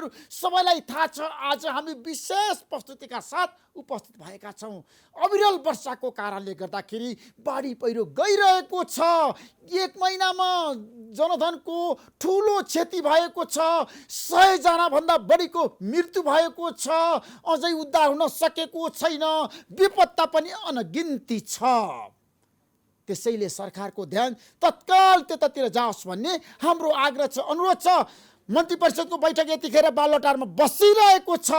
तपाईँहरू सबैलाई थाहा छ आज हामी विशेष प्रस्तुतिका साथ उपस्थित भएका छौँ। अविरल वर्षाको कारणले गर्दाखेरि बाढी पहिरो गइरहेको छ। 1 महिनामा जनधनको ठुलो क्षति भएको छ। 100 जना भन्दा बढीको मृत्यु भएको छ। अझै उद्धार हुन सकेको छैन। विपत्ता पनि अनगिन्ती छ। त्यसैले सरकारको ध्यान तत्काल त्यतातिर जाओस् भन्ने हाम्रो आग्रह छ, अनुरोध छ। मन्त्री परिषदको बैठक यतिखेर बालुवाटारमा बसिरहेको छ।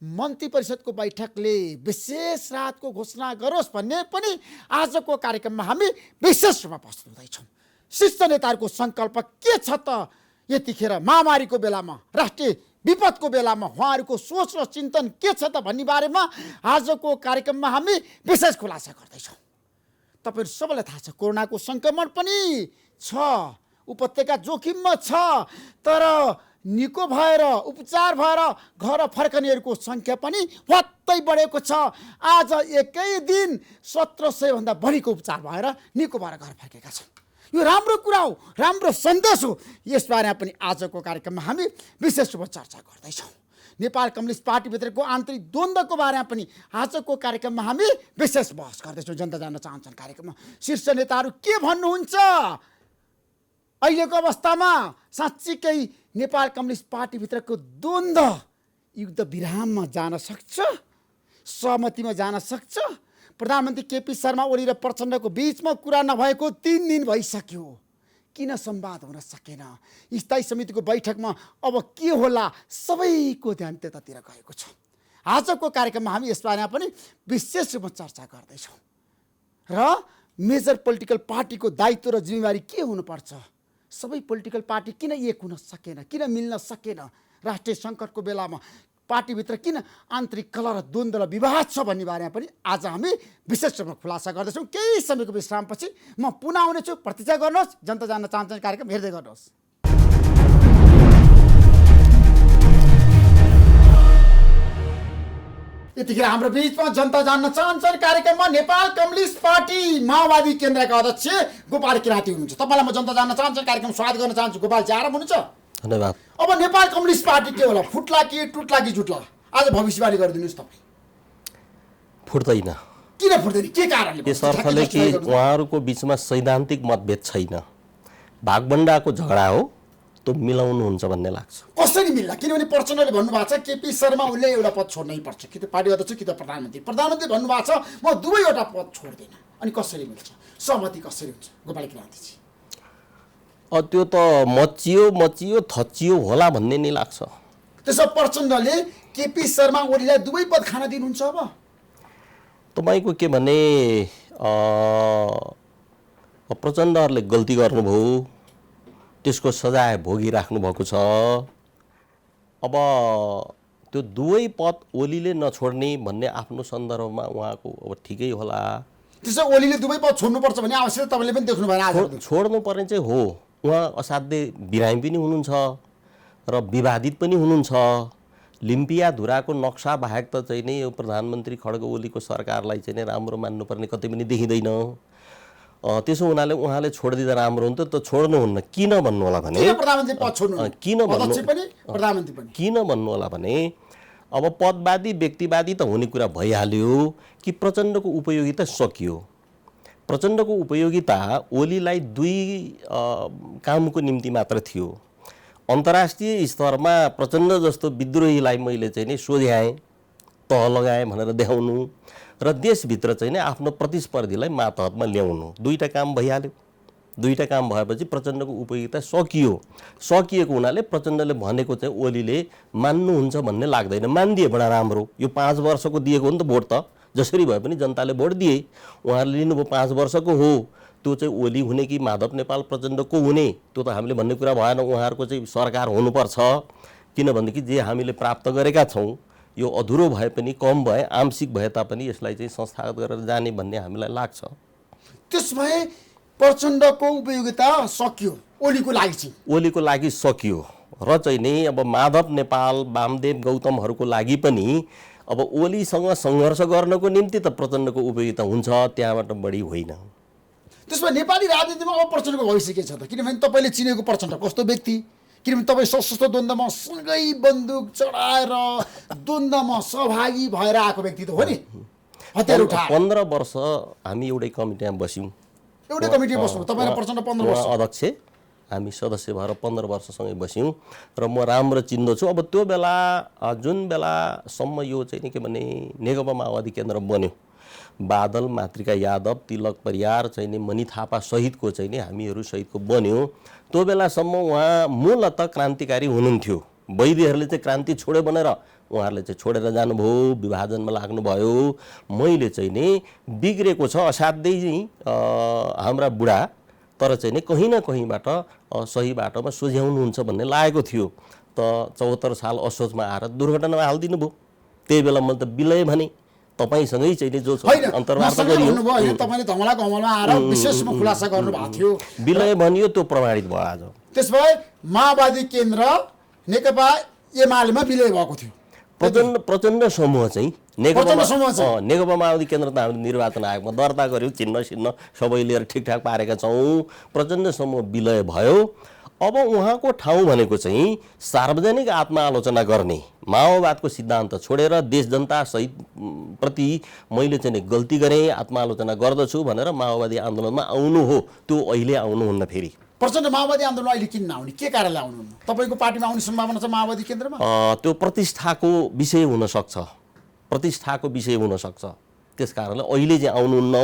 मन्त्री परिषदको बैठकले विशेष राहतको घोषणा गरोस् भन्ने पनि आजको कार्यक्रममा हामी विशेष रूपमा प्रस्तुत हुँदैछौँ। शीर्ष नेताहरूको सङ्कल्प के छ त? यतिखेर महामारीको बेलामा, राष्ट्रिय विपदको बेलामा उहाँहरूको सोच र चिन्तन के छ त भन्ने बारेमा आजको कार्यक्रममा हामी विशेष खुलासा गर्दैछौँ। तपाईहरु सबैलाई थाहा छ कोरोनाको संक्रमण पनि छ, उपत्यका जोखिममा छ, तर निको भएर उपचार भएर घर फर्कनेहरूको संख्या पनि वात्तै बढेको छ। आज एकै दिन 1700 भन्दा बढीको उपचार भएर निको भएर घर फर्केका छन्। यो राम्रो कुरा हो, राम्रो सन्देश हो। यसबारेमा पनि आजको कार्यक्रममा हामी विशेष रूपमा चर्चा गर्दैछौँ। नेपाल कम्युनिस्ट पार्टीभित्रको आन्तरिक द्वन्द्वको बारेमा पनि आजको कार्यक्रममा हामी विशेष बहस गर्दैछौँ। जनता जान्न चाहन्छन् कार्यक्रममा शीर्ष नेताहरू के भन्नुहुन्छ? अहिलेको अवस्थामा साँच्चीकै नेपाल कम्युनिस्ट पार्टीभित्रको द्वन्द्व युद्ध विराममा जान सक्छ, सहमतिमा जान सक्छ? प्रधानमन्त्री केपी शर्मा ओली र प्रचण्डको बीचमा कुरा नभएको 3 दिन भइसक्यो। किन संवाद हुन सकेन? स्थायी समितिको बैठकमा अब के होला? सबैको ध्यान त्यतातिर गएको छ। आजको कार्यक्रममा हामी यसबारेमा पनि विशेष रूपमा चर्चा गर्दैछौँ। र मेजर पोलिटिकल पार्टीको दायित्व र जिम्मेवारी के हुनुपर्छ? सबै पोलिटिकल पार्टी किन एक हुन सकेन? किन मिल्न सकेन? राष्ट्रिय सङ्कटको बेलामा पार्टीभित्र किन आन्तरिक कलह र द्वन्द्व र विवाद छ भन्ने बारेमा पनि आज हामी विशेष रूपमा खुलासा गर्दैछौँ। केही समयको विश्रामपछि म पुनः आउनेछु। प्रतीक्षा गर्नुहोस्। जनता जान्न चाहन्छन् कार्यक्रम हेर्दै गर्नुहोस्। यतिखेर हाम्रो बिचमा जनता जान्न चाहन्छन् कार्यक्रममा नेपाल कम्युनिस्ट पार्टी माओवादी केन्द्रका अध्यक्ष गोपाल किराती हुनुहुन्छ। तपाईँलाई म जनता जान्न चाहन्छन् कार्यक्रम स्वागत गर्न चाहन्छु। गोपाल जी आराम हुनुहुन्छ? धन्यवाद। अब नेपाल कम्युनिस्ट पार्टी के होला? फुट्ला कि टुट्ला कि जुट्ला? आज भविष्यवाणी गरिदिनुहोस् तपाईँ। फुट्दैन। किन फुट्दैन? के कारणले? यस अर्थले कि उहाँहरूको बिचमा सैद्धान्तिक मतभेद छैन, भागबण्डाको झगडा हो। त्यो मिलाउनुहुन्छ भन्ने लाग्छ। कसरी मिल्ला? किनभने प्रचण्डले भन्नुभएको छ केपी शर्मा ओलीले एउटा पद छोड्नै पर्छ, कि त पार्टी अध्यक्ष कि त प्रधानमन्त्री। प्रधानमन्त्री भन्नुभएको छ म दुवैवटा पद छोड्दिनँ। अनि कसरी मिल्छ? सहमति कसरी हुन्छ? गोपाल किरातीजी त्यो त मचियो थचियो होला भन्ने नि लाग्छ। त्यसो प्रचण्डले केपी शर्मा ओलीलाई दुवै पद खान दिनुहुन्छ? अब तपाईँको के भने प्रचण्डहरूले गल्ती गर्नुभयो, त्यसको सजाय भोगिराख्नु भएको छ। अब त्यो दुवै पद ओलीले नछोड्ने भन्ने आफ्नो सन्दर्भमा उहाँको अब ठिकै होला। त्यसो ओलीले दुवै पद छोड्नुपर्छ भन्ने आवश्यकता तपाईँले पनि देख्नु भएन? छोड्नु पर्ने चाहिँ हो। उहाँ असाध्यै बिरामी पनि हुनुहुन्छ र विवादित पनि हुनुहुन्छ। लिम्पिया धुराको नक्सा बाहेक त चाहिँ नि यो प्रधानमन्त्री खड्ग ओलीको सरकारलाई चाहिँ नि राम्रो मान्नुपर्ने कतै पनि देखिँदैन। त्यसो हुनाले उहाँले छोडिदिँदा राम्रो हुन्थ्यो। त छोड्नुहुन्न। किन भन्नु होला भने किन भन्नु होला भने अब पदवादी व्यक्तिवादी त हुने कुरा भइहाल्यो कि प्रचण्डको उपयोगिता सकियो। प्रचण्डको उपयोगिता ओलीलाई 2 कामको निम्ति मात्र थियो। अन्तर्राष्ट्रिय स्तरमा प्रचण्ड जस्तो विद्रोहीलाई मैले चाहिँ नि सोध्याएँ, तह लगाएँ भनेर देखाउनु, र देशभित्र चाहिँ नि आफ्नो प्रतिस्पर्धीलाई मातहतमा ल्याउनु। 2टा काम भइहाल्यो। 2टा काम भएपछि प्रचण्डको उपयोगिता सकिएको हुनाले प्रचण्डले भनेको चाहिँ ओलीले मान्नुहुन्छ भन्ने लाग्दैन। मानिदिए बडा राम्रो। यो 5 वर्षको दिएको हो नि त भोट, त जसरी भए पनि जनताले भोट दिए। उहाँहरूले लिनुभयो 5 वर्षको हो। त्यो चाहिँ ओली हुने कि माधव नेपाल प्रचण्डको हुने त्यो त हामीले भन्ने कुरा भएन। उहाँहरूको चाहिँ सरकार हुनुपर्छ। किनभनेदेखि जे हामीले प्राप्त गरेका छौँ यो अधुरो भए पनि, कम भए, आंशिक भए तापनि यसलाई चाहिँ संस्थागत गरेर जाने भन्ने हामीलाई लाग्छ। त्यसभए प्रचण्डको उपयोगिता सकियो, ओलीको लागि सकियो र चाहिँ नि अब माधव नेपाल, वामदेव गौतमहरूको लागि पनि अब ओलीसँग सङ्घर्ष गर्नको निम्ति त प्रचण्डको उपयोगिता हुन्छ, त्यहाँबाट बढी होइन। त्यसमा नेपाली राजनीतिमा अब प्रचण्डको भविष्य के छ त? किनभने तपाईँले चिनेको प्रचण्ड कस्तो व्यक्ति, किनभने तपाईँ सशस्त्र द्वन्द्वमा सँगै बन्दुक चढाएर द्वन्द्वमा सहभागी भएर आएको व्यक्ति त हो नि, हतियार उठाएर। 15 वर्ष हामी एउटै कमिटीमा बस्यौँ, एउटै कमिटी बस्नु तपाईँ प्रचण्ड 15 वर्ष अध्यक्ष, हामी सदस्य भएर 15 वर्षसँगै बस्यौँ र म राम्रो चिन्दछु। अब त्यो बेला जुन बेलासम्म यो चाहिँ के भने नेकपा माओवादी केन्द्र बन्यो, बादल, मातृका यादव, तिलक परियार चाहिँ नि मणि थापा सहितको चाहिँ नि हामीहरू सहितको बन्यो, त्यो बेलासम्म उहाँ मूलतः क्रान्तिकारी हुनुहुन्थ्यो। वैद्यहरूले चाहिँ क्रान्ति छोड्यो भनेर उहाँहरूले चाहिँ छोडेर जानुभयो, विभाजनमा लाग्नुभयो। मैले चाहिँ नि बिग्रेको छ असाध्यै हाम्रा बुढा, तर चाहिँ नि कहीँ न कहीँबाट सही बाटोमा सोझ्याउनुहुन्छ भन्ने लागेको थियो। त 74 साल असोजमा आएर दुर्घटनामा हालिदिनु भयो। त्यही बेला मैले त बिलय भने तपाईँसँगै चाहिँ नि जो अन्तर्वार्ता गरियो, तपाईँले धमलाको अमलमा आएर विशेषमा खुलासा गर्नुभएको थियो, बिलय भनियो, त्यो प्रमाणित भयो आज। त्यसभए माओवादी केन्द्र नेकपा एमालेमा विलय भएको थियो। प्रचण्ड समूह चाहिँ नेकपा माओवादी केन्द्र त हामीले निर्वाचन आयोगमा दर्ता गर्यौँ, चिन्ह सबै लिएर ठिकठाक पारेका छौँ। प्रचण्ड समूह विलय भयो। अब उहाँको ठाउँ भनेको चाहिँ सार्वजनिक आत्मआलोचना गर्ने, माओवादको सिद्धान्त छोडेर देश जनता सहित प्रति मैले चाहिँ गल्ती गरेँ, आत्मआलोचना गर्दछु भनेर माओवादी आन्दोलनमा आउनु हो। त्यो अहिले आउनुहुन्न। फेरि प्रचण्ड माओवादी आन्दोलन अहिले किन नआउने, के कारणले आउनुहुन्न? तपाईँको पार्टीमा आउने सम्भावना छ माओवादी केन्द्रमा? त्यो प्रतिष्ठाको विषय हुनसक्छ, प्रतिष्ठाको विषय हुनसक्छ। त्यस कारणले अहिले चाहिँ आउनुहुन्न।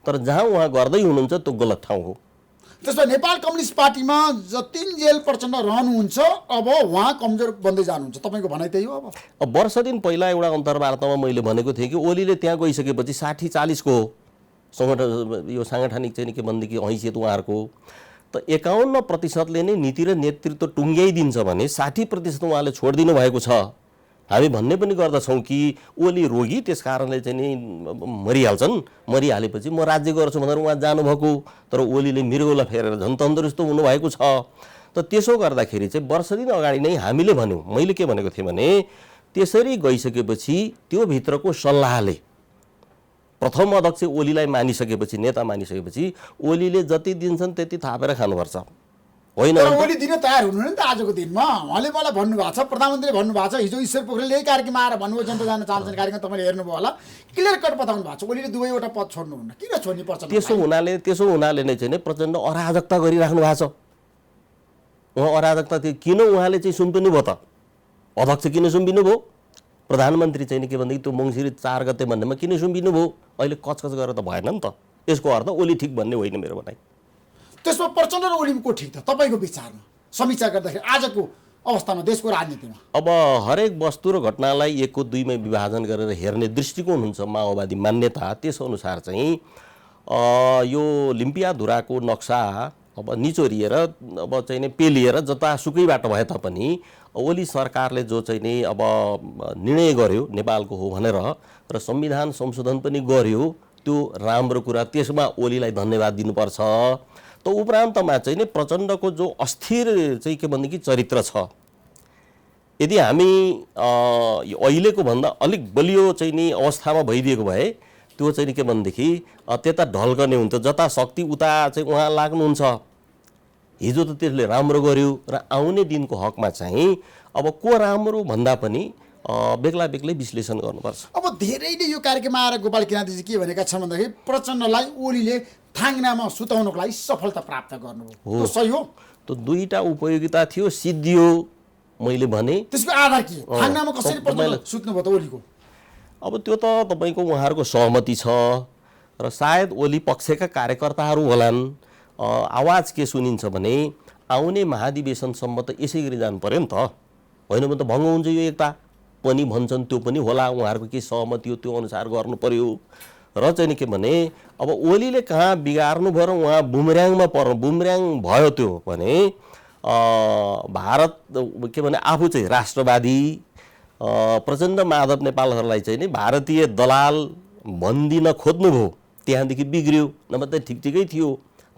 तर जहाँ उहाँ गर्दै हुनुहुन्छ त्यो गलत ठाउँ हो। त्यसमा नेपाल कम्युनिस्ट पार्टीमा जतिन्जेल प्रचण्ड रहनुहुन्छ अब उहाँ कमजोर बन्दै जानुहुन्छ, तपाईँको भनाइ त्यही हो? अब वर्ष दिन पहिला एउटा अन्तर्वार्तामा मैले भनेको थिएँ कि ओलीले त्यहाँ गइसकेपछि 60-40 को सङ्गठन यो साङ्गठनिक चाहिँ के भनेदेखि हैसियत उहाँहरूको त 51% नै नीति र नेतृत्व टुङ्ग्याइदिन्छ भने 60% उहाँले छोडिदिनु भएको छ। हामी भन्ने पनि गर्दछौँ कि ओली रोगी, त्यस कारणले चाहिँ नि मरिहाल्छन्, मरिहालेपछि म राज्य गर्छु भनेर उहाँ जानुभएको, तर ओलीले मृगौला फेरेर झन् तन्दुरुस्त हुनुभएको छ। त त्यसो गर्दाखेरि चाहिँ वर्ष दिन अगाडि नै हामीले भन्यौँ, मैले के भनेको थिएँ भने त्यसरी गइसकेपछि त्यो भित्रको सल्लाहले प्रथम अध्यक्ष ओलीलाई मानिसकेपछि, नेता मानिसकेपछि ओलीले जति दिन्छन् त्यति थापेर खानुपर्छ, होइन? ओली दिन तयार हुनु नि त आजको दिनमा। उहाँले मलाई भन्नुभएको छ, प्रधानमन्त्रीले भन्नुभएको छ, हिजो ईश्वर पोखरेलले यही कार्यक्रममा आएर भन्नुभयो, जनता जान चाहन्छन् कार्यक्रम, तपाईँले हेर्नुभयो होला, क्लियर कट बताउनु भएको छ। ओलीले दुवैवटा पद छोड्नुहुन्न, किन छोड्नु पर्छ? त्यसो हुनाले नै चाहिँ प्रचण्ड अराजकता गरिराख्नु भएको छ। उहाँ अराजकता किन उहाँले चाहिँ सुम्पिनु भयो त? अध्यक्ष किन सुम्पिनु भयो? प्रधानमन्त्री चाहिँ के भनेदेखि त्यो मङ्सिर 4 गते भन्नेमा किन सुम्पिनु भयो? अहिले कचकच गरेर त भएन नि त। यसको अर्थ ओली ठिक भन्ने होइन मेरो भनाइ। त्यसमा प्रचण्ड र ओलीको ठिक त तपाईँको विचारमा समीक्षा गर्दाखेरि आजको अवस्थामा देशको राजनीतिमा? अब हरेक वस्तु र घटनालाई 1 को 2 मा विभाजन गरेर हेर्ने दृष्टिकोण हुन्छ माओवादी मान्यता। त्यसअनुसार चाहिँ यो लिम्पियाधुराको नक्सा अब निचोरिएर अब चाहिँ नि पेलिएर जतासुकैबाट भए तापनि ओली सरकारले जो चाहिँ नि अब निर्णय गर्यो नेपालको हो भनेर र संविधान संशोधन पनि गर्यो, त्यो राम्रो कुरा। त्यसमा ओलीलाई धन्यवाद दिनुपर्छ। त उपरान्तमा चाहिँ नि प्रचण्डको जो अस्थिर चाहिँ के भनेदेखि चरित्र छ, यदि हामी अहिलेको भन्दा अलिक बलियो चाहिँ नि अवस्थामा भइदिएको भए त्यो चाहिँ नि के भनेदेखि त्यता ढल्कने हुन्छ, जता शक्ति उता चाहिँ उहाँ लाग्नुहुन्छ। हिजो त त्यसले राम्रो गर्यो र आउने दिनको हकमा चाहिँ अब को राम्रो भन्दा पनि बेग्ला बेग्लै विश्लेषण गर्नुपर्छ। अब धेरैले यो कार्यक्रममा आएर गोपाल किराँतीजी के भनेका छन् भन्दाखेरि प्रचण्डलाई ओलीले थाङ्नामा सुताउनको लागि सफलता प्राप्त गर्नुभयो, त्यो सही हो? त्यो दुईटा उपयोगिता थियो, सिद्धियो। मैले भने त्यसको आधार के? थाङ्नामा कसरी प्रचण्ड सुत्नुभयो त ओलीको? अब त्यो त तपाईँको उहाँहरूको सहमति छ र सायद ओली पक्षका कार्यकर्ताहरू होलान्। आवाज के सुनिन्छ भने आउने महाधिवेशनसम्म त यसै गरी जानु पर्यो नि त, होइन भने त भङ्ग हुन्छ यो एकता पनि भन्छन्। त्यो पनि होला, उहाँहरूको के सहमति हो त्यो अनुसार गर्नु पर्यो। र चाहिँ के भने अब ओलीले कहाँ बिगार्नु भयो र उहाँ बुमर्याङमा बुमर्याङ भयो त्यो भने भारत के भने आफू चाहिँ राष्ट्रवादी प्रचण्ड माधव नेपालहरूलाई चाहिँ नि भारतीय दलाल भनिदिन खोज्नुभयो, त्यहाँदेखि बिग्रियो, नभए त ठिकै थियो।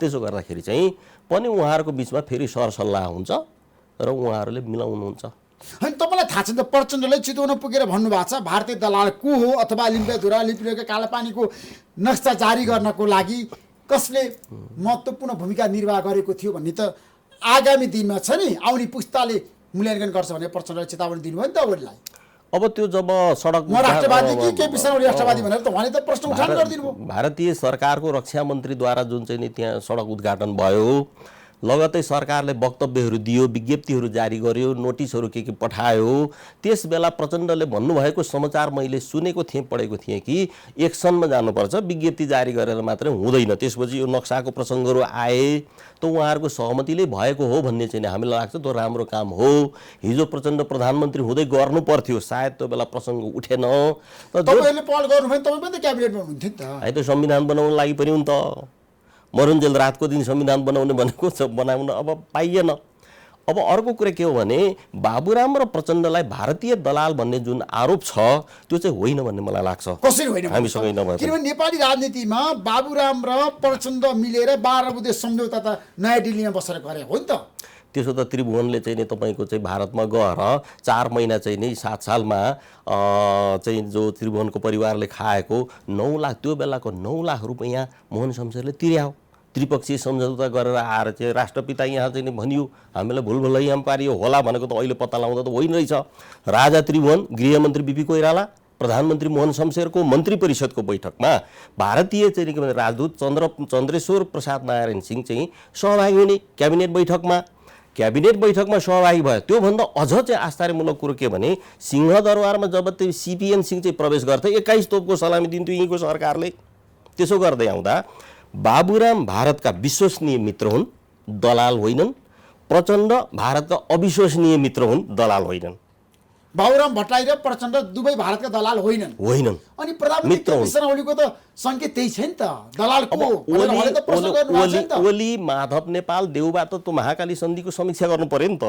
त्यसो गर्दाखेरि चाहिँ पनि उहाँहरूको बिचमा फेरि सरसल्लाह हुन्छ र उहाँहरूले मिलाउनुहुन्छ। होइन, तपाईँलाई थाहा छ त प्रचण्डले चितवन पुगेर भन्नुभएको छ भारतीय दलाल को हो अथवा लिम्पियाधुरा लिपिका कालापानीको नक्सा जारी गर्नको लागि कसले महत्त्वपूर्ण भूमिका निर्वाह गरेको थियो भन्ने त आगामी दिनमा छ नि आउने पुस्ताले मूल्याङ्कन गर्छ भने प्रचण्डले चेतावनी दिनुभयो नि त ओलीलाई। अब त्यो जब सडक म राष्ट्रवादी कि केपी शर्मा ओली राष्ट्रवादी भनेर त उहाँले त प्रश्न उठान गरिदिनु भयो। भारतीय सरकारको रक्षा मन्त्रीद्वारा जुन चाहिँ नि त्यहाँ सडक उद्घाटन भयो, लगत्तै सरकारले वक्तव्यहरू दियो, विज्ञप्तिहरू जारी गर्यो, नोटिसहरू के पठायो। त्यस बेला प्रचण्डले भन्नुभएको समाचार मैले सुनेको थिएँ, पढेको थिएँ कि एक्सनमा जानुपर्छ, विज्ञप्ति जारी गरेर मात्रै हुँदैन। त्यसपछि यो नक्साको प्रसङ्गहरू आए त उहाँहरूको सहमतिले भएको हो भन्ने चाहिँ हामीलाई लाग्छ त्यो राम्रो काम हो। हिजो प्रचण्ड प्रधानमन्त्री हुँदै गर्नु पर्थ्यो, सायद त्यो बेला प्रसङ्ग उठेन। तपाईँहरूले पहल गर्नुभयो नि, तपाईँ पनि त क्याबिनेटमा हुनुहुन्थ्यो नि त। है त संविधान बनाउन लागि पर्यो नि त। मरुन्जेल रातको दिन संविधान बनाउने भनेको बनाउन अब पाइएन। अब अर्को कुरा के हो भने बाबुराम र प्रचण्डलाई भारतीय दलाल भन्ने जुन आरोप छ त्यो चाहिँ होइन भन्ने मलाई लाग्छ। कसरी होइन हामीसँगै नभए किनभने नेपाली राजनीतिमा बाबुराम र प्रचण्ड मिलेर 12 बुँदे सम्झौता त नयाँ दिल्लीमा बसेर गरे हो नि त। त्यसो त त्रिभुवनले चाहिँ नि तपाईँको चाहिँ भारतमा गएर 4 महिना चाहिँ नि 7 सालमा चाहिँ जो त्रिभुवनको परिवारले खाएको 9 लाख, त्यो बेलाको 9 लाख रुपैयाँ मोहन शमशेरले तिर्यायो। त्रिपक्षीय सम्झौता गरेर आएर चाहिँ राष्ट्रपिता यहाँ चाहिँ नि भनियो, हामीलाई भुलभुलैयामा पारियो होला भनेको त अहिले पत्ता लगाउँदा त होइन रहेछ। राजा त्रिभुवन, गृहमन्त्री बिपी कोइराला, प्रधानमन्त्री मोहन शमशेरको मन्त्री परिषदको बैठकमा भारतीय चाहिँ के भन्छ राजदूत चन्द्रेश्वर प्रसाद नारायण सिंह चाहिँ सहभागी हुने क्याबिनेट बैठकमा सहभागी भयो। त्योभन्दा अझ चाहिँ आश्चर्यमूलक कुरो के भने सिंहदरबारमा जब त्यो सिपिएन सिंह चाहिँ प्रवेश गर्थे 21 तोपको सलामी दिन्थ्यो यहीँको सरकारले। त्यसो गर्दै आउँदा बाबुराम भारतका विश्वसनीय मित्र हुन्, दलाल होइनन्। प्रचण्ड भारतका अविश्वसनीय मित्र हुन्, दलाल होइनन्। बाबुराम भट्टराई र प्रचण्ड दुवै भारतका दलाल होइनन्। अनि प्रधानमन्त्री केपी शर्मा ओलीको त संकेत त्यही छ नि त, दलाल को ओली माधव नेपाल देउबा त त्यो महाकाली सन्धिको समीक्षा गर्नु पर्यो नि त,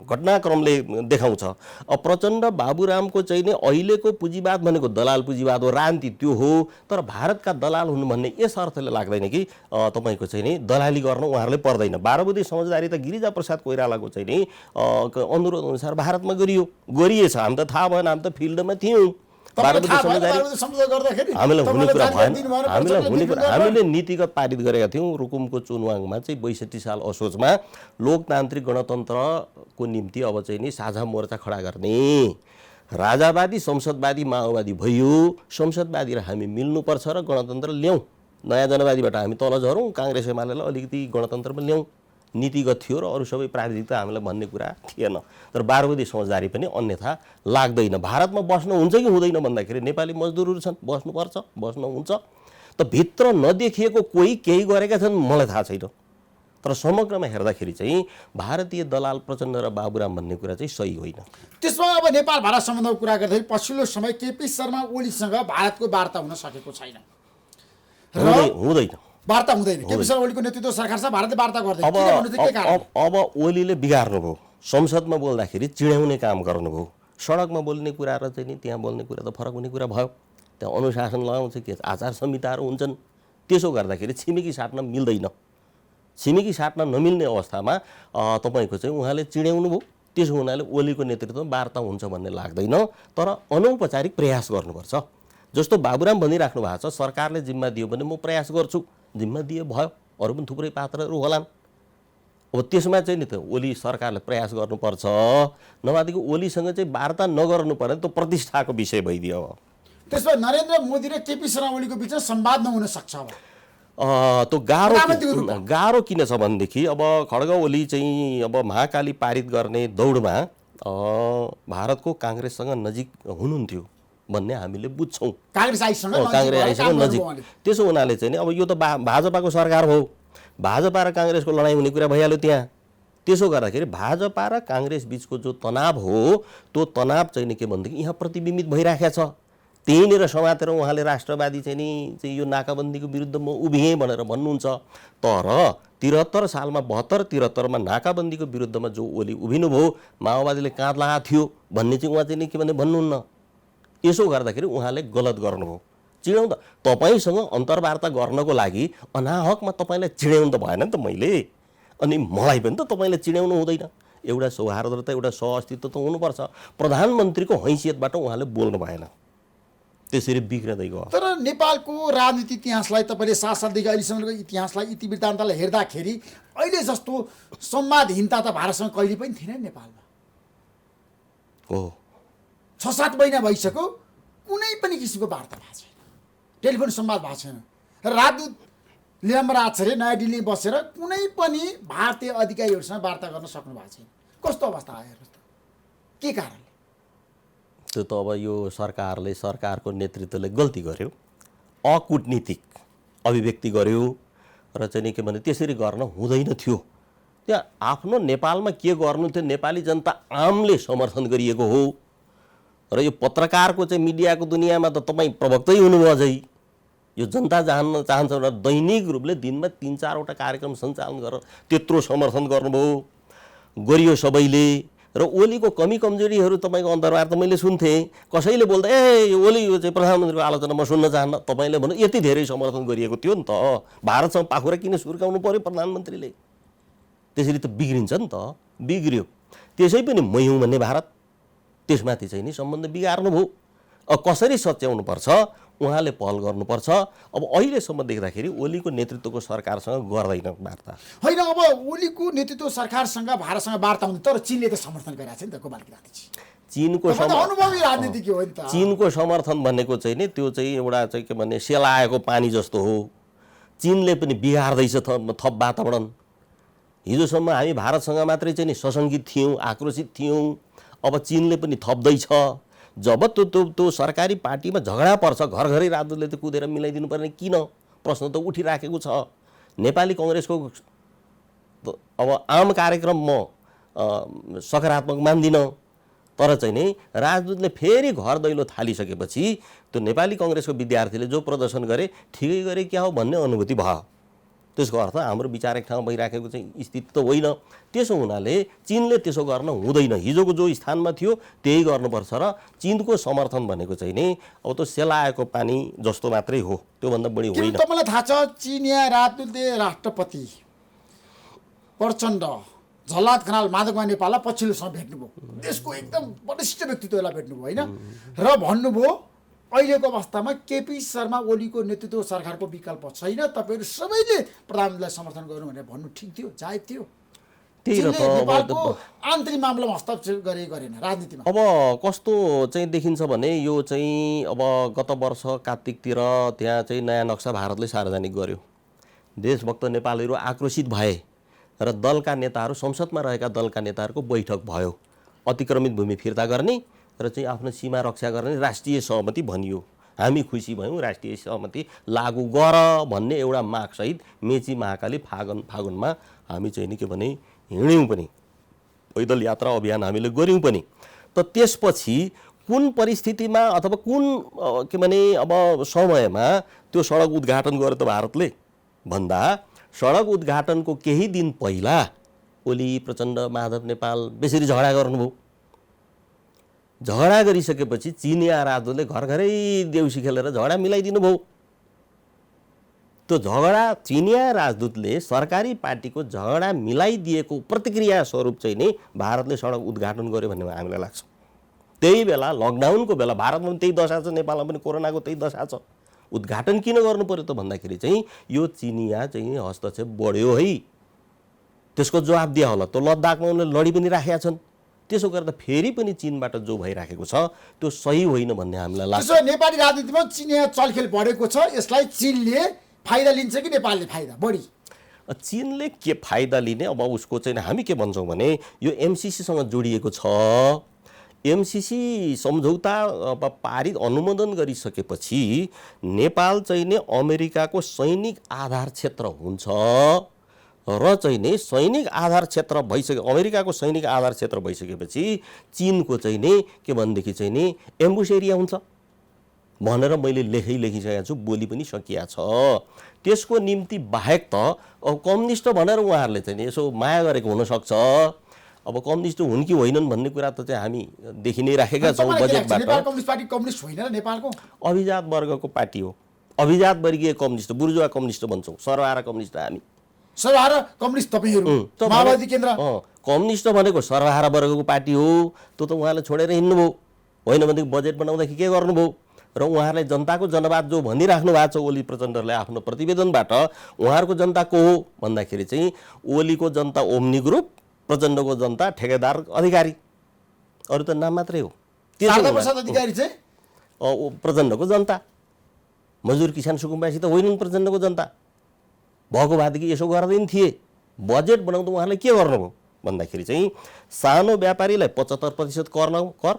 घटनाक्रमले देखाउँछ। अब प्रचण्ड बाबुरामको चाहिँ नि अहिलेको पुँजीवाद भनेको दलाल पुँजीवाद हो, राजनीति त्यो हो। तर भारतका दलाल हुनु भन्ने यस अर्थले लाग्दैन कि तपाईँको चाहिँ नि दलाली गर्न उहाँहरूले पर्दैन। 12 बुँदे समझदारी त गिरिजा प्रसाद कोइरालाको चाहिँ नि अनुरोध अनुसार भारतमा गरिएछ। हामी त थाहा भएन, हामी त फिल्डमा थियौँ। 12 बुँदे समझदारी हामीलाई हुने कुरा भएन। हामीले नीतिगत पारित गरेका थियौँ रुकुमको चुनवाङमा चाहिँ 62 साल असोजमा लोकतान्त्रिक गणतन्त्रको निम्ति अब चाहिँ नि साझा मोर्चा खडा गर्ने। राजावादी संसदवादी माओवादी भयो, संसदवादी र हामी मिल्नुपर्छ र गणतन्त्र ल्याउँ। नयाँ जनवादीबाट हामी तल झरौँ, काङ्ग्रेस एमालेलाई अलिकति गणतन्त्रमा ल्याउँ। नीतिगत थियो र अरू सबै प्राविधिकता हामीलाई भन्ने कुरा थिएन। तर 12 बुँदे समझदारी पनि अन्यथा लाग्दैन। भारतमा बस्नु हुन्छ कि हुँदैन भन्दाखेरि नेपाली मजदुरहरू छन्, बस्नुपर्छ, बस्नुहुन्छ। त भित्र नदेखिएको कोही केही गरेका छन् मलाई थाहा छैन। तर समग्रमा हेर्दाखेरि चाहिँ भारतीय दलाल प्रचण्ड र बाबुराम भन्ने कुरा चाहिँ सही होइन। त्यसमा अब नेपाल भारत सम्बन्धको कुरा गर्दाखेरि पछिल्लो समय केपी शर्मा ओलीसँग भारतको वार्ता हुन सकेको छैन, हुँदैन। वार्ता हुँदैन। केपी शर्मा ओलीको नेतृत्व सरकार छ, भारतले वार्ता गर्दैन। अब ओलीले बिगार्नु भयो, संसदमा बोल्दाखेरि चिडाउने काम गर्नुभयो। सडकमा बोल्ने कुरा र चाहिँ नि त्यहाँ बोल्ने कुरा त फरक हुने कुरा भयो। त्यहाँ अनुशासन लगाउँछ के आचार संहिताहरू हुन्छन्। त्यसो गर्दाखेरि छिमेकी साट्न मिल्दैन। छिमेकी साट्न नमिल्ने अवस्थामा तपाईँको चाहिँ उहाँले चिड्याउनु भयो। त्यसो हुनाले ओलीको नेतृत्वमा वार्ता हुन्छ भन्ने लाग्दैन। तर अनौपचारिक प्रयास गर्नुपर्छ। जस्तो बाबुराम भनिराख्नु भएको छ, सरकारले जिम्मा दियो भने म प्रयास गर्छु, जिम्मा दिए भयो, अरू पनि थुप्रै पात्रहरू होलान्। अब त्यसमा चाहिँ नि त ओली सरकारले प्रयास गर्नुपर्छ। नभएदेखि ओलीसँग चाहिँ वार्ता नगर्नु पर्ने त प्रतिष्ठाको विषय भइदियो। त्यसमा नरेन्द्र मोदी र केपी शर्मा ओलीको बिचमा संवाद नहुन सक्छ। त्यो गाह्रो किन छ भनेदेखि अब खड्ग ओली चाहिँ अब महाकाली पारित गर्ने दौडमा भारतको काङ्ग्रेससँग नजिक हुनुहुन्थ्यो भन्ने हामीले बुझ्छौँ। काङ्ग्रेस आइसँग नजिक। त्यसो हुनाले चाहिँ अब यो त भाजपाको सरकार हो, भाजपा र काङ्ग्रेसको लडाइँ हुने कुरा भइहाल्यो त्यहाँ। त्यसो गर्दाखेरि भाजपा र काङ्ग्रेस बिचको जो तनाव हो त्यो तनाव चाहिँ नि के भनेदेखि यहाँ प्रतिबिम्बित भइराखेको छ। त्यहीँनिर समातेर उहाँले राष्ट्रवादी चाहिँ नि यो नाकाबन्दीको विरुद्ध म उभिएँ भनेर भन्नुहुन्छ। तर 73 सालमा 72-73मा नाकाबन्दीको विरुद्धमा जो ओली उभिनुभयो, माओवादीले काँध लगाएको थियो भन्ने चाहिँ उहाँ चाहिँ नि के भने भन्नुहुन्न। यसो गर्दाखेरि उहाँले गलत गर्नुभयो। चिडाउँदा तपाईँसँग अन्तर्वार्ता गर्नको लागि अनाहकमा तपाईँलाई चिडाउनु त भएन नि त मैले, अनि मलाई पनि त तपाईँले चिडाउनु हुँदैन। एउटा सौहार्दता, एउटा सहअस्तित्व त हुनुपर्छ। प्रधानमन्त्रीको हैसियतबाट उहाँले बोल्नु भएन। त्यसरी बिग्रदै गयो। तर नेपालको राजनीति इतिहासलाई तपाईँले 7 सालदेखि अहिलेसम्मको इतिहासलाई इतिवृत्तान्तलाई हेर्दाखेरि अहिले जस्तो संवादहीनता त भारतसँग कहिले पनि थिएन नेपालमा। हो 6-7 महिना भइसक्यो, कुनै पनि किसिमको वार्ता भएको छैन, टेलिफोन संवाद भएको छैन। राजदूत लीलाम्बर आचार्य नयाँ दिल्लीमा बसेर कुनै पनि भारतीय अधिकारीहरूसँग वार्ता गर्न सक्नु भएको छैन। कस्तो अवस्था आयो हेर्नुहोस् त, के कारणले? त्यो त अब यो सरकारको नेतृत्वले गल्ती गर्यो, अकूटनीतिक अभिव्यक्ति गर्यो र चाहिँ नि के भने त्यसरी गर्न हुँदैन थियो। त्यहाँ आफ्नो नेपालमा के गर्नु थियो नेपाली जनता आमले समर्थन गरिएको हो र यो पत्रकारको चाहिँ मिडियाको दुनियाँमा त तपाईँ प्रवक्तै हुनुभयो। अझै यो जनता जान्न चाहन्छ र दैनिक रूपले दिनमा 3-4वटा कार्यक्रम सञ्चालन गरेर त्यत्रो समर्थन गर्नुभयो, गरियो सबैले। र ओलीको कमी कमजोरीहरू तपाईँको अन्तर्वार्ता त मैले सुन्थेँ, कसैले बोल्दा यो ओली यो चाहिँ प्रधानमन्त्रीको आलोचना म सुन्न चाहन्न, तपाईँले भन्नु यति धेरै समर्थन गरिएको थियो नि त, भारतसँग पाखुरा किन सुर्काउनु पर्यो प्रधानमन्त्रीले? त्यसरी त बिग्रिन्छ नि त, बिग्रियो। त्यसै पनि मै हुँ भन्ने भारत, त्यसमाथि चाहिँ नि सम्बन्ध बिगार्नु भयो। अब कसरी सच्याउनुपर्छ उहाँले पहल गर्नुपर्छ। अब अहिलेसम्म देख्दाखेरि ओलीको नेतृत्वको सरकारसँग गर्दैन वार्ता। होइन, अब ओलीको नेतृत्व सरकारसँग भारतसँग वार्ता हुनु, तर चीनले त समर्थन गरेको छ नि त गोपाल किराँतजी। अनुभवी राजनीतिज्ञ हो नि त। चीनको समर्थन भनेको चाहिँ नि त्यो चाहिँ एउटा चाहिँ के भने सेलाएको पानी जस्तो हो। चीनले पनि बिगार्दैछ थप वातावरण। हिजोसम्म हामी भारतसँग मात्रै चाहिँ नि सशङ्कित थियौँ, आक्रोशित थियौँ, अब चीनले पनि थप्दैछ। जब त्यो सरकारी पार्टीमा झगडा पर्छ, घर घरै राजदूतले त कुदेर मिलाइदिनु पर्ने किन प्रश्न त उठिराखेको छ। नेपाली कङ्ग्रेसको अब आम कार्यक्रम म सकारात्मक मान्दिनँ, तर चाहिँ नि राजदूतले फेरि घर दैलो थालिसकेपछि त्यो नेपाली कङ्ग्रेसको विद्यार्थीले जो प्रदर्शन गरे ठिकै गरे क्या हो भन्ने अनुभूति भयो। त्यसको अर्थ हाम्रो विचार एक ठाउँ भइराखेको चाहिँ स्थिति त होइन। त्यसो हुनाले चीनले त्यसो गर्न हुँदैन। हिजोको जो स्थानमा थियो त्यही गर्नुपर्छ र चीनको समर्थन भनेको चाहिँ नि अब त्यो सेलाएको पानी जस्तो मात्रै हो, त्योभन्दा बढी होइन। तपाईँलाई थाहा छ चिनिया राजदूतले राष्ट्रपति प्रचण्ड, झलनाथ खनाल, माधवकुमार नेपाललाई पछिल्लो समय भेट्नुभयो। देशको एकदम वरिष्ठ व्यक्तित्वलाई भेट्नुभयो होइन, र भन्नुभयो अहिलेको अवस्थामा केपी शर्मा ओलीको नेतृत्व सरकारको विकल्प छैन, तपाईँहरू सबैले प्रधानमन्त्रीलाई समर्थन गर्नु भनेर भन्नु ठिक थियो, जायज थियो। नेपालको आन्तरिक मामलामा हस्तक्षेप गरेन राजनीतिमा। अब कस्तो चाहिँ देखिन्छ भने यो चाहिँ अब गत वर्ष कार्तिकतिर त्यहाँ चाहिँ नयाँ नक्सा भारतले सार्वजनिक गर्यो। देशभक्त नेपालीहरू आक्रोशित भए र दलका नेताहरू, संसदमा रहेका दलका नेताहरूको बैठक भयो। अतिक्रमित भूमि फिर्ता गर्ने र चाहिँ आफ्नो सीमा रक्षा गर्ने राष्ट्रिय सहमति भनियो। हामी खुसी भयौँ, राष्ट्रिय सहमति लागू गर भन्ने एउटा मागसहित मेची महाकाली फागुनमा हामी चाहिँ नि के भने हिँड्यौँ पनि, पैदल यात्रा अभियान हामीले गऱ्यौँ पनि। त त्यसपछि कुन परिस्थितिमा अथवा कुन के भने अब समयमा त्यो सडक उद्घाटन गर्यो त भारतले भन्दा सडक उद्घाटनको केही दिन पहिला ओली, प्रचण्ड, माधव नेपाल बेसरी झगडा गर्नुभयो। झगडा गरिसकेपछि चिनिया राजदूतले घर घरै देउसी खेलेर झगडा मिलाइदिनु भयो। त्यो झगडा चिनिया राजदूतले सरकारी पार्टीको झगडा मिलाइदिएको प्रतिक्रिया स्वरूप चाहिँ नि भारतले सडक उद्घाटन गर्यो भन्ने हामीलाई लाग्छ। त्यही बेला लकडाउनको बेला भारतमा पनि त्यही दशा छ, नेपालमा पनि कोरोनाको त्यही दशा छ। उद्घाटन किन गर्नु पर्यो त भन्दाखेरि चाहिँ यो चिनिया चाहिँ हस्तक्षेप बढ्यो है, त्यसको जवाब दिया होला। त्यो लद्दाखमा उनले लडी पनि राखेका छन्। त्यसो गर्दा फेरि पनि चीनबाट जो भइराखेको छ त्यो सही होइन भन्ने हामीलाई लाग्छ। त्यसो नेपाली राजनीतिमा चिनिया चलखेल बढेको छ, यसलाई चीनले फाइदा लिन्छ कि नेपालले फाइदा बढी? चीनले के फाइदा लिने? अब उसको चाहिँ हामी के भन्छौँ भने यो एमसीसीसँग जोडिएको छ। एमसीसी सम्झौता अब पारित अनुमोदन गरिसकेपछि नेपाल चाहिँ नि अमेरिकाको सैनिक आधार क्षेत्र हुन्छ र चाहिँ नि सैनिक आधार क्षेत्र भइसके अमेरिकाको सैनिक आधार क्षेत्र भइसकेपछि चीनको चाहिँ नि के भनेदेखि चाहिँ नि एम्बुस एरिया हुन्छ भनेर मैले लेखिसकेको छु, बोली पनि सकिया छ। त्यसको निम्ति बाहेक त अब कम्युनिस्ट भनेर उहाँहरूले चाहिँ नि यसो माया गरेको हुनसक्छ। अब कम्युनिस्ट हुन् कि होइनन् भन्ने कुरा त चाहिँ हामी देखि नै राखेका छौँ बजेटबाट। नेपाल कम्युनिस्ट पार्टी कम्युनिस्ट होइन र नेपालको अभिजात वर्गको पार्टी हो, अभिजात वर्गीय कम्युनिस्ट, बुर्जुवा कम्युनिस्ट भन्छौँ, सर्वहारा कम्युनिस्ट हामी। सर्वहारा कम्युनिस्ट तपाईँहरू माओवादी केन्द्र कम्युनिस्ट भनेको सर्वहारा वर्गको पार्टी हो। त्यो त उहाँले छोडेर हिँड्नुभयो, होइन भनेदेखि बजेट बनाउँदाखेरि के गर्नुभयो? र उहाँहरूले जनताको जनवाद जो भनिराख्नु भएको छ ओली प्रचण्डले आफ्नो प्रतिवेदनबाट उहाँहरूको जनता को हो भन्दाखेरि चाहिँ ओलीको जनता ओम्नी ग्रुप, प्रचण्डको जनता ठेकेदार अधिकारी, अरू त नाम मात्रै हो। शारदा प्रसाद अधिकारी चाहिँ प्रचण्डको जनता, मजदुर किसान सुकुम्बासी त होइनन् प्रचण्डको जनता। भएको भएदेखि यसो गर्दैन थिए। बजेट बनाउँदा उहाँहरूले के गर्नुभयो भन्दाखेरि चाहिँ सानो व्यापारीलाई 75% कर,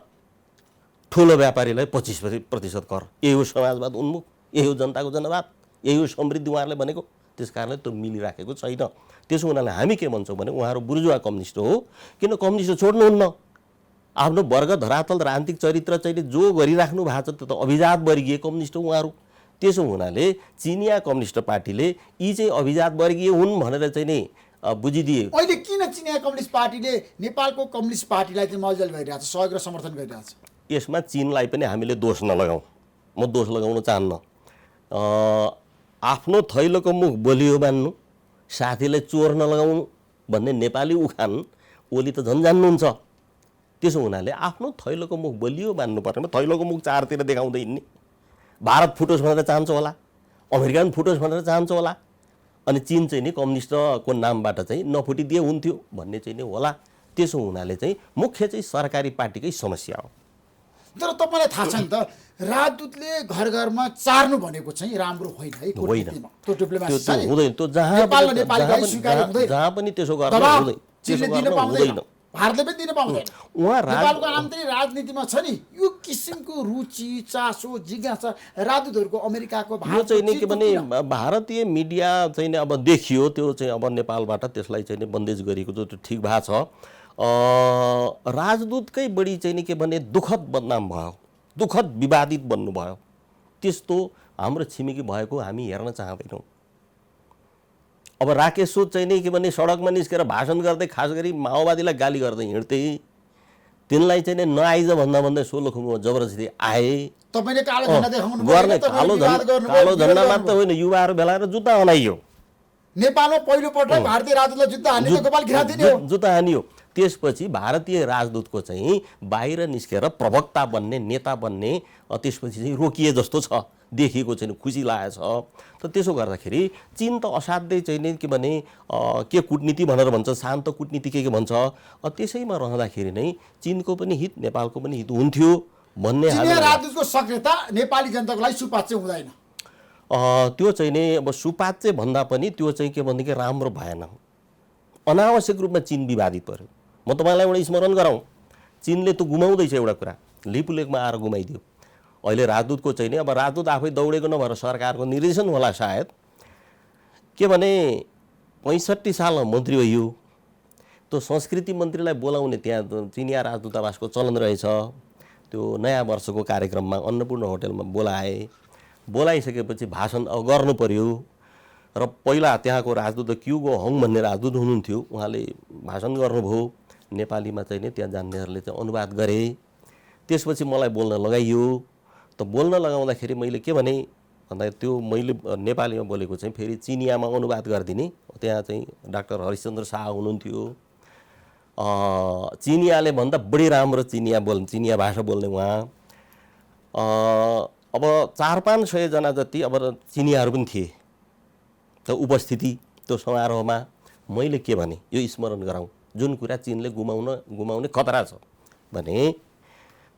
ठुलो व्यापारीलाई 25% कर। यही हो समाजवाद उन्मुख, यही हो जनताको जनवाद, यही हो समृद्धि उहाँहरूले भनेको। त्यस कारणले त्यो मिलिराखेको छैन। त्यसो हुनाले हामी के भन्छौँ भने उहाँहरू बुर्जुवा कम्युनिस्ट हो। किन कम्युनिस्ट छोड्नुहुन्न? आफ्नो वर्ग धरातल राजनीतिक चरित्र चाहिँ जो गरिराख्नु भएको छ त्यो त अभिजात वर्गीय कम्युनिस्ट हो उहाँहरू। त्यसो हुनाले चिनिया कम्युनिस्ट पार्टीले यी चाहिँ अभिजात वर्गीय हुन् भनेर चाहिँ नि बुझिदिए। अहिले किन चिनिया कम्युनिस्ट पार्टीले नेपालको कम्युनिस्ट पार्टीलाई चाहिँ मलजल गरिरहेछ, सहयोग र समर्थन गरिरहेछ? यसमा चिनलाई पनि हामीले दोष नलगाउँ, म दोष लगाउन चाहन्न। आफ्नो थैलोको मुख बलियो मान्नु, साथीलाई चोर नलगाउनु भन्ने नेपाली उखान ओली त झन् जान्नुहुन्छ। त्यसो हुनाले आफ्नो थैलोको मुख बलियो मान्नु पर्ने, थैलोको मुख चारतिर देखाउँदै हिँड्ने। भारत फुटोस् भनेर चाहन्छ होला, अमेरिका पनि फुटोस् भनेर चाहन्छ होला, अनि चिन चाहिँ नि कम्युनिस्टको नामबाट चाहिँ नफुटिदिए हुन्थ्यो भन्ने चाहिँ नि होला। त्यसो हुनाले चाहिँ मुख्य चाहिँ सरकारी पार्टीकै समस्या हो। तर तपाईँलाई थाहा छ नि त, राजदूतले घर घरमा चार्नु भनेको चाहिँ राम्रो होइन है, होइन त्यो डिप्लोमेसी छ नि। हुँदैन, त्यो जहाँ पनि त्यसो गर्नु हुँदैन, त्यसो गर्नु हुँदैन। भारतले पनि दिन पाउँदैन। उहाँ नेपालको आन्तरिक राजनीतिमा छ नि यो किसिमको रुचि, चासो, जिज्ञासा राजदूतहरूको अमेरिकाको यो चाहिँ नि के भने भारतीय मिडिया चाहिँ नि अब देखियो त्यो चाहिँ अब नेपालबाट त्यसलाई चाहिँ नि बन्देज गरेको जो ठिक भएको छ। राजदूतकै बढी चाहिँ नि के भने दुःखद बदनाम भयो, दुःखद विवादित बन्नुभयो। त्यस्तो हाम्रो छिमेकी भएको हामी हेर्न चाहँदैनौँ। अब राकेश सुद चाहिँ नि के भने सडकमा निस्केर भाषण गर्दै खास गरी माओवादीलाई गाली गर्दै हिँड्थे, तिनलाई चाहिँ नि नआइज भन्दा भन्दै सोलुखुम्बुमा जबरजस्ती आए। तपाईले कालो झण्डा देखाउनु गर्ने कालो झण्डा मात्र होइन, युवाहरू भेलाएर जुत्ता हनाइयो। नेपालमा पहिलो पटक भारतीय राजदूतलाई जुत्ता हान्ने गोपाल किराती नै हो, जुत्ता हानियो। त्यसपछि भारतीय राजदूतको चाहिँ बाहिर निस्केर प्रवक्ता बन्ने, नेता बन्ने त्यसपछि चाहिँ रोकिए जस्तो छ, देखिएको चाहिँ खुसी लागेको छ। त त्यसो गर्दाखेरि चीन त असाध्यै चाहिँ नि के भने के कूटनीति भनेर भन्छ, शान्त कूटनीति के भन्छ। त्यसैमा रहँदाखेरि नै चीनको पनि हित नेपालको पनि हित हुन्थ्यो भन्ने राजदूतको सक्रियता नेपाली जनताको लागि सुपाच्य हुँदैन। त्यो चाहिँ नि अब सुपाच्य भन्दा पनि त्यो चाहिँ के भनेदेखि राम्रो भएन। अनावश्यक रूपमा चीन विवादित पर्यो। म तपाईँलाई एउटा स्मरण गराउँ, चीनले त गुमाउँदैछ एउटा कुरा, लिपुलेकमा आएर गुमाइदियो। अहिले राजदूतको चाहिँ नि अब राजदूत आफै दौडेको नभएर सरकारको निर्देशन होला सायद, के भने 65 सालमा मन्त्री भइयो। त्यो संस्कृति मन्त्रीलाई बोलाउने त्यहाँ चिनिया राजदूतावासको चलन रहेछ। त्यो नयाँ वर्षको कार्यक्रममा अन्नपूर्ण होटलमा बोलाइसकेपछि भाषण गर्नु पर्यो। र पहिला त्यहाँको राजदूत क्युगो हङ भन्ने राजदूत हुनुहुन्थ्यो, उहाँले भाषण गर्नुभयो नेपालीमा चाहिँ नि, त्यहाँ जान्नेहरूले चाहिँ अनुवाद गरे। त्यसपछि मलाई बोल्न लगाइयो। त बोल्न लगाउँदाखेरि मैले के भने भन्दा त्यो मैले नेपालीमा बोलेको चाहिँ फेरि चिनियामा अनुवाद गरिदिने। त्यहाँ चाहिँ डाक्टर हरिश्चन्द्र शाह हुनुहुन्थ्यो, चिनियाले भन्दा बढी राम्रो चिनिया भाषा बोल्ने उहाँ। अब 400-500 जना जति अब चिनियाहरू पनि थिए त उपस्थिति त्यो समारोहमा। मैले के भने यो स्मरण गराउँ, जुन कुरा चीनले गुमाउने खतरा छ भने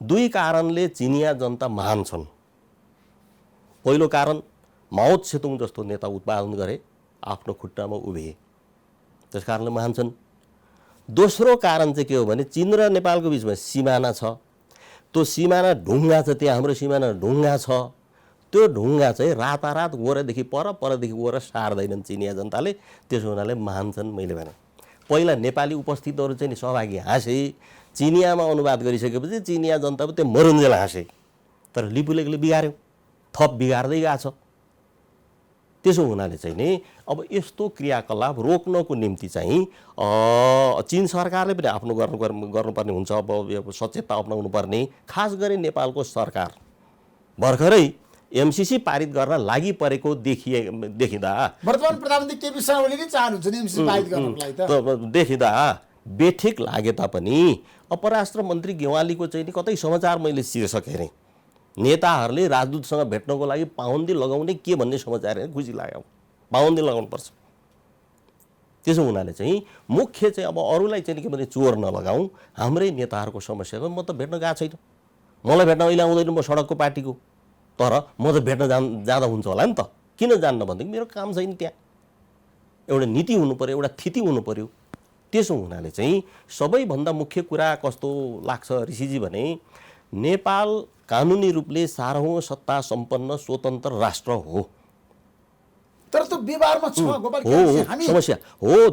2 कारणले चिनिया जनता महान छन्। पहिलो कारण माओ त्से-तुङ जस्तो नेता उत्पादन गरे, आफ्नो खुट्टामा उभिए, त्यस कारणले महान छन्। दोस्रो कारण चाहिँ के हो भने चीन र नेपालको बिचमा सिमाना छ। त्यो सिमाना ढुङ्गा छ, त्यहाँ हाम्रो सिमाना ढुङ्गा छ। त्यो ढुङ्गा चाहिँ रातारात वरदेखि परदेखि वर सार्दैनन् चिनिया जनताले। त्यसो हुनाले महान छन्। मैले भने पहिला नेपाली उपस्थितहरू चाहिँ नि सहभागी हाँसे, चिनियामा अनुवाद गरिसकेपछि चिनिया जनता पनि त्यो मरुन्जेल हाँसे। तर लिपुलेकले बिगार्यो, थप बिगार्दै गएको छ। त्यसो हुनाले चाहिँ नि अब यस्तो क्रियाकलाप रोक्नको निम्ति चाहिँ चीन सरकारले पनि आफ्नो गर्नुपर्ने हुन्छ। अब सचेतता अपनाउनु पर्ने, खास गरी नेपालको सरकार भर्खरै एमसीसी पारित गर्न लागि परेको देखिँदा वर्तमान प्रधानमन्त्री केपी शर्मा ओलीले नै चाहनुहुन्छ नि एमसीसी पारित गर्नको लागि त देखिँदा बेठिक लागे तापनि परराष्ट्र मन्त्री गेवालीको चाहिँ नि कतै समाचार मैले शीर्षक हेरेँ, नेताहरूले राजदूतसँग भेट्नको लागि पाबन्दी लगाउने के भन्ने समाचार खुसी लाग्यो। पाबन्दी लगाउनुपर्छ। त्यसो हुनाले चाहिँ मुख्य चाहिँ अब अरूलाई चाहिँ के भने चोर नलगाउँ, हाम्रै नेताहरूको समस्या हो। म त भेट्न गएको छैन, मलाई भेट्न अहिले आउँदैन, म सडकको पार्टीको, तर म त भेट्न जाँदा हुन्छ होला नि त। किन जान्न भनेदेखि मेरो काम छैन त्यहाँ। एउटा नीति हुनु पर्यो, एउटा स्थिति हुनु पर्यो। त्यसो हुनाले चाहिँ सबैभन्दा मुख्य कुरा कस्तो लाग्छ ऋषिजी भने नेपाल कानुनी रूपले 4औं सत्ता सम्पन्न स्वतन्त्र राष्ट्र हो। तर त्यो व्यवहारमा छ गोपाल हामी समस्या हो।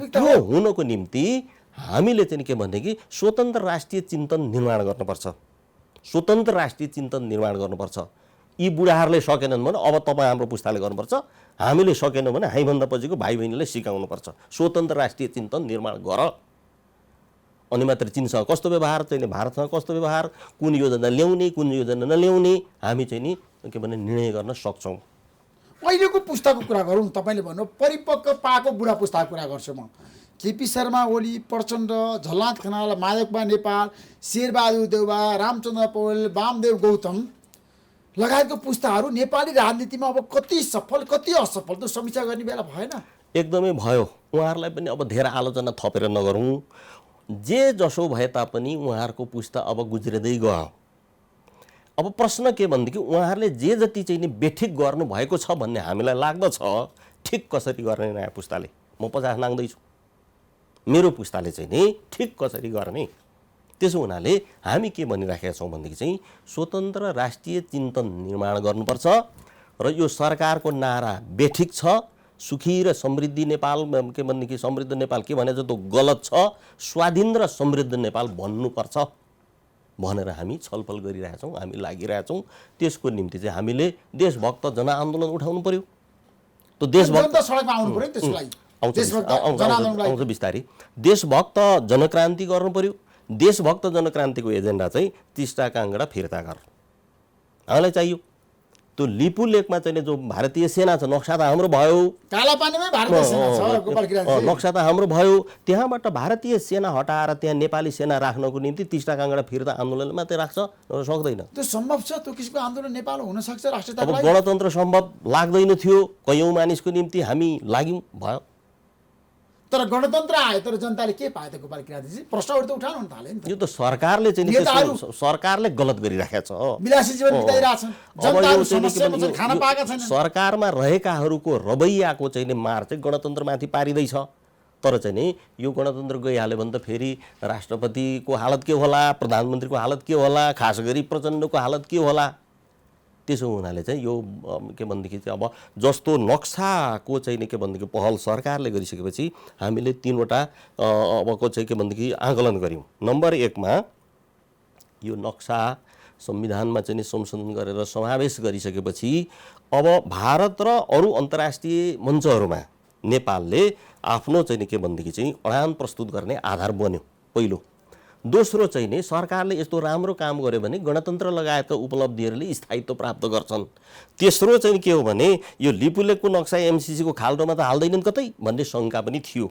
त्यो हुनको निम्ति हामीले चाहिँ के भनेदेखि स्वतन्त्र राष्ट्रिय चिन्तन निर्माण गर्नुपर्छ। स्वतन्त्र राष्ट्रिय चिन्तन निर्माण गर्नुपर्छ। यी बुढाहरूले सकेनन् भने अब तपाईँ हाम्रो पुस्ताले गर्नुपर्छ। हामीले सकेनौँ भने हामीभन्दा पछिको भाइ बहिनीलाई सिकाउनुपर्छ। स्वतन्त्र राष्ट्रिय चिन्तन निर्माण गर, अनि मात्र चीनसँग कस्तो व्यवहार चाहिँ भारतसँग कस्तो व्यवहार, कुन योजना ल्याउने कुन योजना नल्याउने हामी चाहिँ नि के भने निर्णय गर्न सक्छौँ। अहिलेको पुस्ताको कुरा गरौँ। तपाईँले भन्नु परिपक्व पाएको बुढा पुस्ताको कुरा गर्छु म। केपी शर्मा ओली, प्रचण्ड, झलनाथ खनाल, माधवकुमार नेपाल, शेरबहादुर देउवा, रामचन्द्र पौडेल, वामदेव गौतम लगायतको पुस्ताहरू नेपाली राजनीतिमा अब कति सफल कति असफल त्यो समीक्षा गर्ने बेला भएन? एकदमै भयो। उहाँहरूलाई पनि अब धेरै आलोचना थपेर नगरौँ। जे जसो भए तापनि उहाँहरूको पुस्ता अब गुज्रिँदै गयो। अब प्रश्न के भनेदेखि उहाँहरूले जे जति चाहिँ नि बेठिक गर्नुभएको छ भन्ने हामीलाई लाग्दछ, ठिक कसरी गर्ने नयाँ पुस्ताले? म 50 नाग्दैछु, मेरो पुस्ताले चाहिँ नि ठिक कसरी गर्ने? त्यसो हुनाले हामी के भनिराखेका छौँ भनेदेखि चाहिँ स्वतन्त्र राष्ट्रिय चिन्तन निर्माण गर्नुपर्छ र यो सरकारको नारा बेठिक छ, सुखी र समृद्धि नेपाल के भनेदेखि समृद्ध नेपाल के भने त गलत छ, स्वाधीन र समृद्ध नेपाल भन्नुपर्छ भनेर हामी छलफल गरिरहेछौँ, हामी लागिरहेछौँ। त्यसको निम्ति चाहिँ हामीले देशभक्त जनआन्दोलन उठाउनु पर्यो। त्यो देशभक्त सडकमा आउनु पर्यो। त्यसको लागि आउँछ बिस्तारै देशभक्त जनक्रान्ति गर्नु पर्यो। देशभक्त जनक्रान्तिको एजेन्डा चाहिँ टिस्टा काङ्गडा फिर्ता गर हामीलाई चाहियो। त्यो लिपु लेकमा चाहिँ जो भारतीय सेना छ, नक्सा त हाम्रो भयो, कालापानीमै भारतीय सेना छ गोपाल गिराजी, नक्सा त हाम्रो भयो। त्यहाँबाट भारतीय सेना हटाएर त्यहाँ नेपाली सेना राख्नको निम्ति टिस्टा काङ्गडा फिर्ता आन्दोलन मात्रै राख्छ सक्दैन। त्यो सम्भव छ? त्यो किसिमको आन्दोलन नेपाल हुन सक्छ राष्ट्रियता? अब गणतन्त्र सम्भव लाग्दैन थियो, कयौँ मानिसको निम्ति हामी लाग्यौँ, भयो। तर गणतन्त्र आयो, तर जनताले के पायो त गोपाल गिराजीजी? प्रश्नहरू त उठाउन थाले नि त। यो त सरकारले चाहिँ सरकारले गलत गरिराखेको छ। विलासी जीवन बिताइरहेछन्, जनताहरू समस्यामा छन्, खान पाएका छैनन्। सरकारमा रहेकाहरूको रवैयाको चाहिँ मार चाहिँ गणतन्त्रमाथि पारिँदैछ। तर चाहिँ नि यो गणतन्त्र गइहाल्यो भने त फेरि राष्ट्रपतिको हालत के होला, प्रधानमन्त्रीको हालत के होला, खास गरी प्रचण्डको हालत के होला? त्यसो हुनाले चाहिँ यो के भनेदेखि चाहिँ अब जस्तो नक्साको चाहिँ के भनेदेखि पहल सरकारले गरिसकेपछि हामीले 3वटा अबको चाहिँ के भनेदेखि आकलन गऱ्यौँ। नम्बर 1 मा यो नक्सा संविधानमा चाहिँ संशोधन गरेर समावेश गरिसकेपछि अब भारत र अरू अन्तर्राष्ट्रिय मञ्चहरूमा नेपालले आफ्नो चाहिँ के भनेदेखि चाहिँ अडान प्रस्तुत गर्ने आधार बन्यो पहिलो। दोस्रो चाहिँ नि सरकारले यस्तो राम्रो काम गर्यो भने गणतन्त्र लगायतका उपलब्धिहरूले स्थायित्व प्राप्त गर्छन्। तेस्रो चाहिँ के हो भने यो लिपुलेकको नक्सा एमसीसीको खाल्डोमा त हाल्दैनन् कतै भन्ने शङ्का पनि थियो।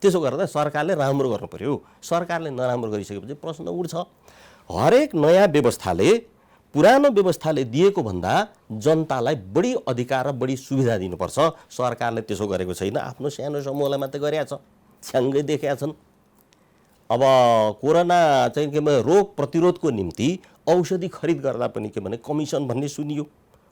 त्यसो गर्दा सरकारले राम्रो गर्नु पर्यो। सरकारले नराम्रो गरिसकेपछि प्रश्न उठ्छ। हरेक नयाँ व्यवस्थाले पुरानो व्यवस्थाले दिएको भन्दा जनतालाई बढी अधिकार र बढी सुविधा दिनुपर्छ। सरकारले त्यसो गरेको छैन, आफ्नो सानो समूहलाई मात्रै गरेका छ, छ्याङ्गै देखेका छन्। अब कोरोना चाहिँ के भने रोग प्रतिरोधको निम्ति औषधि खरिद गर्दा पनि के भने कमिसन भन्ने सुनियो,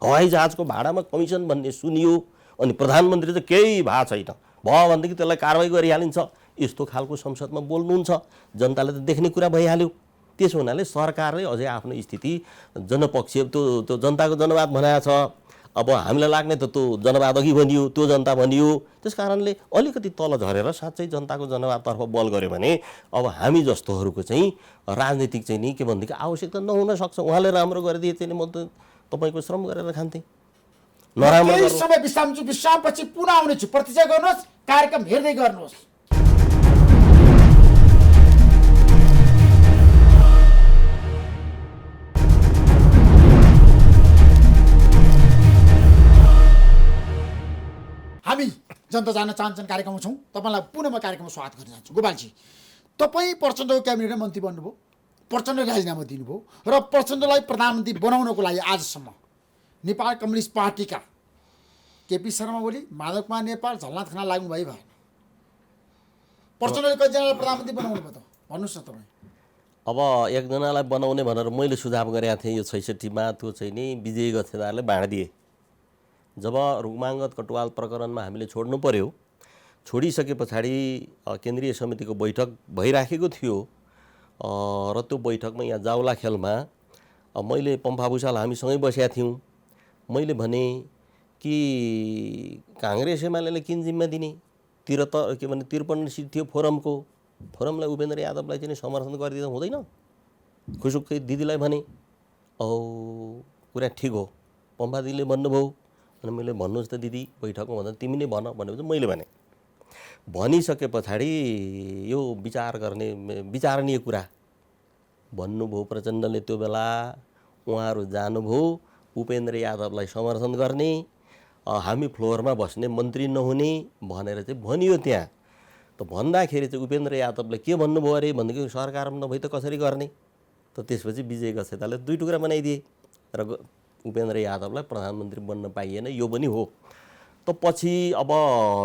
हवाई जहाजको भाडामा कमिसन भन्ने सुनियो, अनि प्रधानमन्त्री चाहिँ केही भएको छैन, भयो भनेदेखि त्यसलाई कारवाही गरिहालिन्छ, यस्तो खालको संसदमा बोल्नुहुन्छ। जनताले त देख्ने कुरा भइहाल्यो। त्यसो हुनाले सरकारले अझै आफ्नो स्थिति जनपक्षीय त्यो जनताको जनवाद बनाएको छ। अब हामीलाई लाग्ने त त्यो जनवाद अघि भनियो, त्यो जनता भनियो। त्यस कारणले अलिकति तल झरेर साँच्चै जनताको जनवादतर्फ बल गर्यो भने अब हामी जस्तोहरूको चाहिँ राजनीतिक चाहिँ नि के भनेदेखि आवश्यकता नहुन सक्छ। उहाँले राम्रो गरिदिए चाहिँ म त तपाईँको श्रम गरेर खान्थेँ। नराम्रो समय विश्रामपछि पुनः आउनेछु। प्रतीक्षा गर्नुहोस्, कार्यक्रम हेर्दै गर्नुहोस्। हामी जनता जान्न चाहन्छन् कार्यक्रममा छौँ। तपाईँलाई पुनः म कार्यक्रममा स्वागत गर्न चाहन्छु। गोपालजी, तपाईँ प्रचण्डको क्याबिनेटमा मन्त्री बन्नुभयो, प्रचण्डले राजीनामा दिनुभयो र प्रचण्डलाई प्रधानमन्त्री बनाउनको लागि आजसम्म नेपाल कम्युनिस्ट पार्टीका केपी शर्मा ओली, माधव कुमार नेपाल, झलनाथ खनाल लाग्नु भएन। प्रचण्डले कतिजनालाई प्रधानमन्त्री बनाउनु भयो त भन्नुहोस् न तपाईँ। अब एकजनालाई बनाउने भनेर मैले सुझाव गरेका थिएँ यो 66मा, त्यो चाहिँ नि विजय गच्छेदारले बाँडिदिए। जब रुकुमाङ्गत कटुवाल प्रकरणमा हामीले छोड्नु पर्यो, छोडिसके पछाडि केन्द्रीय समितिको बैठक भइराखेको थियो र त्यो बैठकमा यहाँ जाउला खेलमा मैले पम्फा भुषाल हामीसँगै बसेका थियौँ। मैले भने कि काङ्ग्रेस एमाले किन जिम्मा दिने, 53 सिट थियो फोरमलाई उपेन्द्र यादवलाई चाहिँ समर्थन गरिदिँदा हुँदैन? खुसुक्कै दिदीलाई भने कुरा ठिक हो, पम्फा दिदीले भन्नुभयो। अनि मैले भन्नुहोस् त दिदी बैठकमा भन्दा तिमी नै भन भनेपछि मैले भने। भनिसके पछाडि यो विचारणीय कुरा भन्नुभयो प्रचण्डले। त्यो बेला उहाँहरू जानुभयो उपेन्द्र यादवलाई समर्थन गर्ने, हामी फ्लोरमा बस्ने, मन्त्री नहुने भनेर चाहिँ भनियो त्यहाँ। त भन्दाखेरि चाहिँ उपेन्द्र यादवले के भन्नुभयो अरे भनेदेखि सरकारमा नभई त कसरी गर्ने? त त्यसपछि विजय गच्छेदारले 2 टुक्रा बनाइदिए र उपेन्द्र यादवलाई प्रधानमन्त्री बन्न पाइएन। यो पनि हो। त पछि अब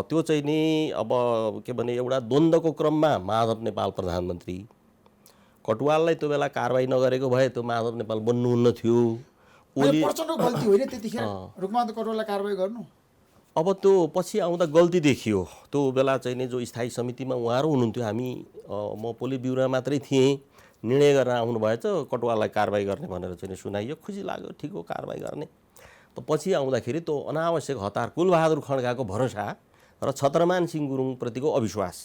त्यो चाहिँ नि अब के भने एउटा द्वन्द्वको क्रममा माधव नेपाल प्रधानमन्त्री, कटुवाललाई त्यो बेला कारबाही नगरेको भए त्यो माधव नेपाल बन्नुहुन्न थियो। ओली प्रचण्डको गल्ती होइन त्यतिखेर रुकुमाङ्गत कटुवाललाई कारबाही गर्नु? अब त्यो पछि आउँदा गल्ती देखियो। त्यो बेला चाहिँ नि जो स्थायी समितिमा उहाँहरू हुनुहुन्थ्यो, हामी म पोलिट ब्युरोमा मात्रै थिएँ, निर्णय गरेर आउनु भएछ कटुवाललाई कारबाही गर्ने भनेर चाहिँ सुनाइयो। खुसी लाग्यो, ठिक हो कारबाही गर्ने। त पछि आउँदाखेरि त्यो अनावश्यक हतार कुलबहादुर खड्काको भरोसा र छत्रमान सिंह गुरुङप्रतिको अविश्वास,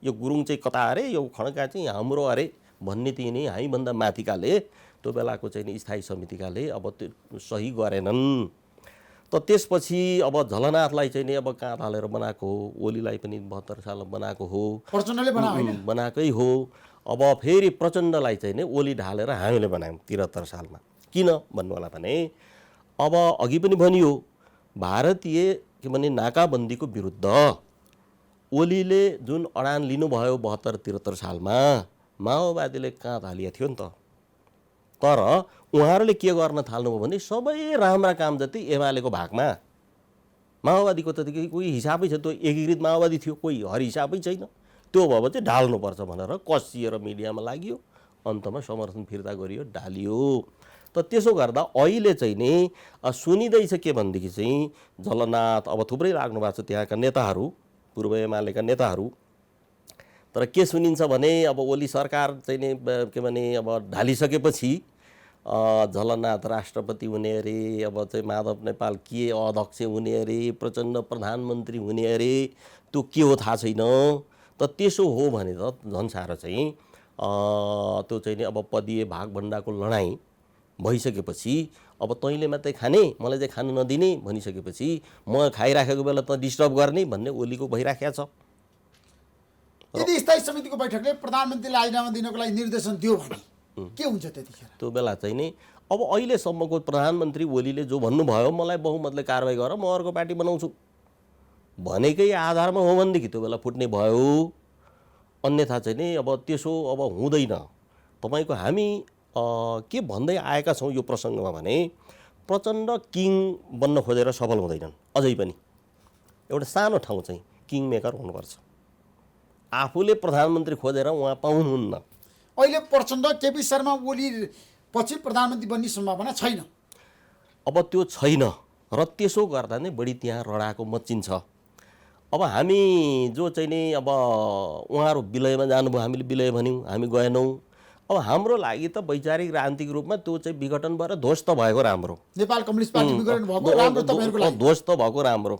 यो गुरुङ चाहिँ कता अरे, यो खड्का चाहिँ हाम्रो अरे भन्ने तिनी हामीभन्दा माथिकाले त्यो बेलाको चाहिँ नि स्थायी समितिकाले अब त्यो सही गरेनन्। त त्यसपछि अब झलनाथलाई चाहिँ नि अब काँध हालेर बनाएको हो, ओलीलाई पनि 72 सालमा बनाएको हो, प्रचण्डले बनाएकै हो। अब फेरि प्रचण्डलाई चाहिँ नि ओली ढालेर हामीले बनायौँ 73 सालमा। किन भन्नु होला भने अब अघि पनि भनियो भारतीय के भने नाकाबन्दीको विरुद्ध ओलीले जुन अडान लिनुभयो 72-73 सालमा माओवादीले काँध हालिएको थियो नि त। तर उहाँहरूले के गर्न थाल्नुभयो भने सबै राम्रा काम जति एमालेको भागमा माओवादीको त कोही हिसाबै छ, त्यो एकीकृत माओवादी थियो, कोही हर हिसाबै छैन। त्यो भयो चाहिँ ढाल्नुपर्छ भनेर कसिएर मिडियामा लाग्यो, अन्तमा समर्थन फिर्ता गरियो, ढालियो। त त्यसो गर्दा अहिले चाहिँ नि सुनिँदैछ के भनेदेखि चाहिँ झलनाथ अब थुप्रै लाग्नु भएको छ त्यहाँका नेताहरू, पूर्व एमालेका नेताहरू। तर के सुनिन्छ भने अब ओली सरकार चाहिँ नि के भने अब ढालिसकेपछि झलनाथ राष्ट्रपति हुने अरे, अब चाहिँ माधव नेपाल के अध्यक्ष हुने अरे, प्रचण्ड प्रधानमन्त्री हुने अरे, त्यो के हो थाहा छैन। त त्यसो हो भने त झन् साह्रो चाहिँ त्यो चाहिँ नि अब पदीय भागभण्डाको लडाइँ भइसकेपछि अब तैँले मात्रै खाने, मलाई चाहिँ खानु नदिने भनिसकेपछि म खाइराखेको बेला त डिस्टर्ब गर्ने भन्ने ओलीको भइराखेको छ। यदि स्थायी समितिको बैठकले प्रधानमन्त्रीलाई राजीनामा दिनको लागि निर्देशन दियो भने के हुन्छ त्यतिखेर? त्यो बेला चाहिँ नि अब अहिलेसम्मको प्रधानमन्त्री ओलीले जो भन्नुभयो मलाई बहुमतले कारबाही गर, म अर्को पार्टी बनाउँछु भनेकै आधारमा हो भनेदेखि त्यो बेला फुट्ने भयो। अन्यथा चाहिँ नि अब त्यसो अब हुँदैन। तपाईँको हामी के भन्दै आएका छौँ यो प्रसङ्गमा भने प्रचण्ड किङ बन्न खोजेर सफल हुँदैनन्। अझै पनि एउटा सानो ठाउँ चाहिँ किङ मेकर हुनुपर्छ। आफूले प्रधानमन्त्री खोजेर उहाँ पाउनुहुन्न। अहिले प्रचण्ड केपी शर्मा ओली पछि प्रधानमन्त्री बन्ने सम्भावना छैन। अब त्यो छैन र त्यसो गर्दा नै बढी त्यहाँ रडाको मचिन्छ। अब हामी जो चाहिँ नि अब उहाँहरू विलयमा जानुभयो, हामीले विलय भन्यौँ, हामी गएनौँ। अब हाम्रो लागि त वैचारिक राजनीतिक रूपमा त्यो चाहिँ विघटन भएर ध्वस्त भएको राम्रो, नेपाल कम्युनिस्ट पार्टी विघटन भएको राम्रो, तपाईहरुको लागि ध्वस्त भएको राम्रो।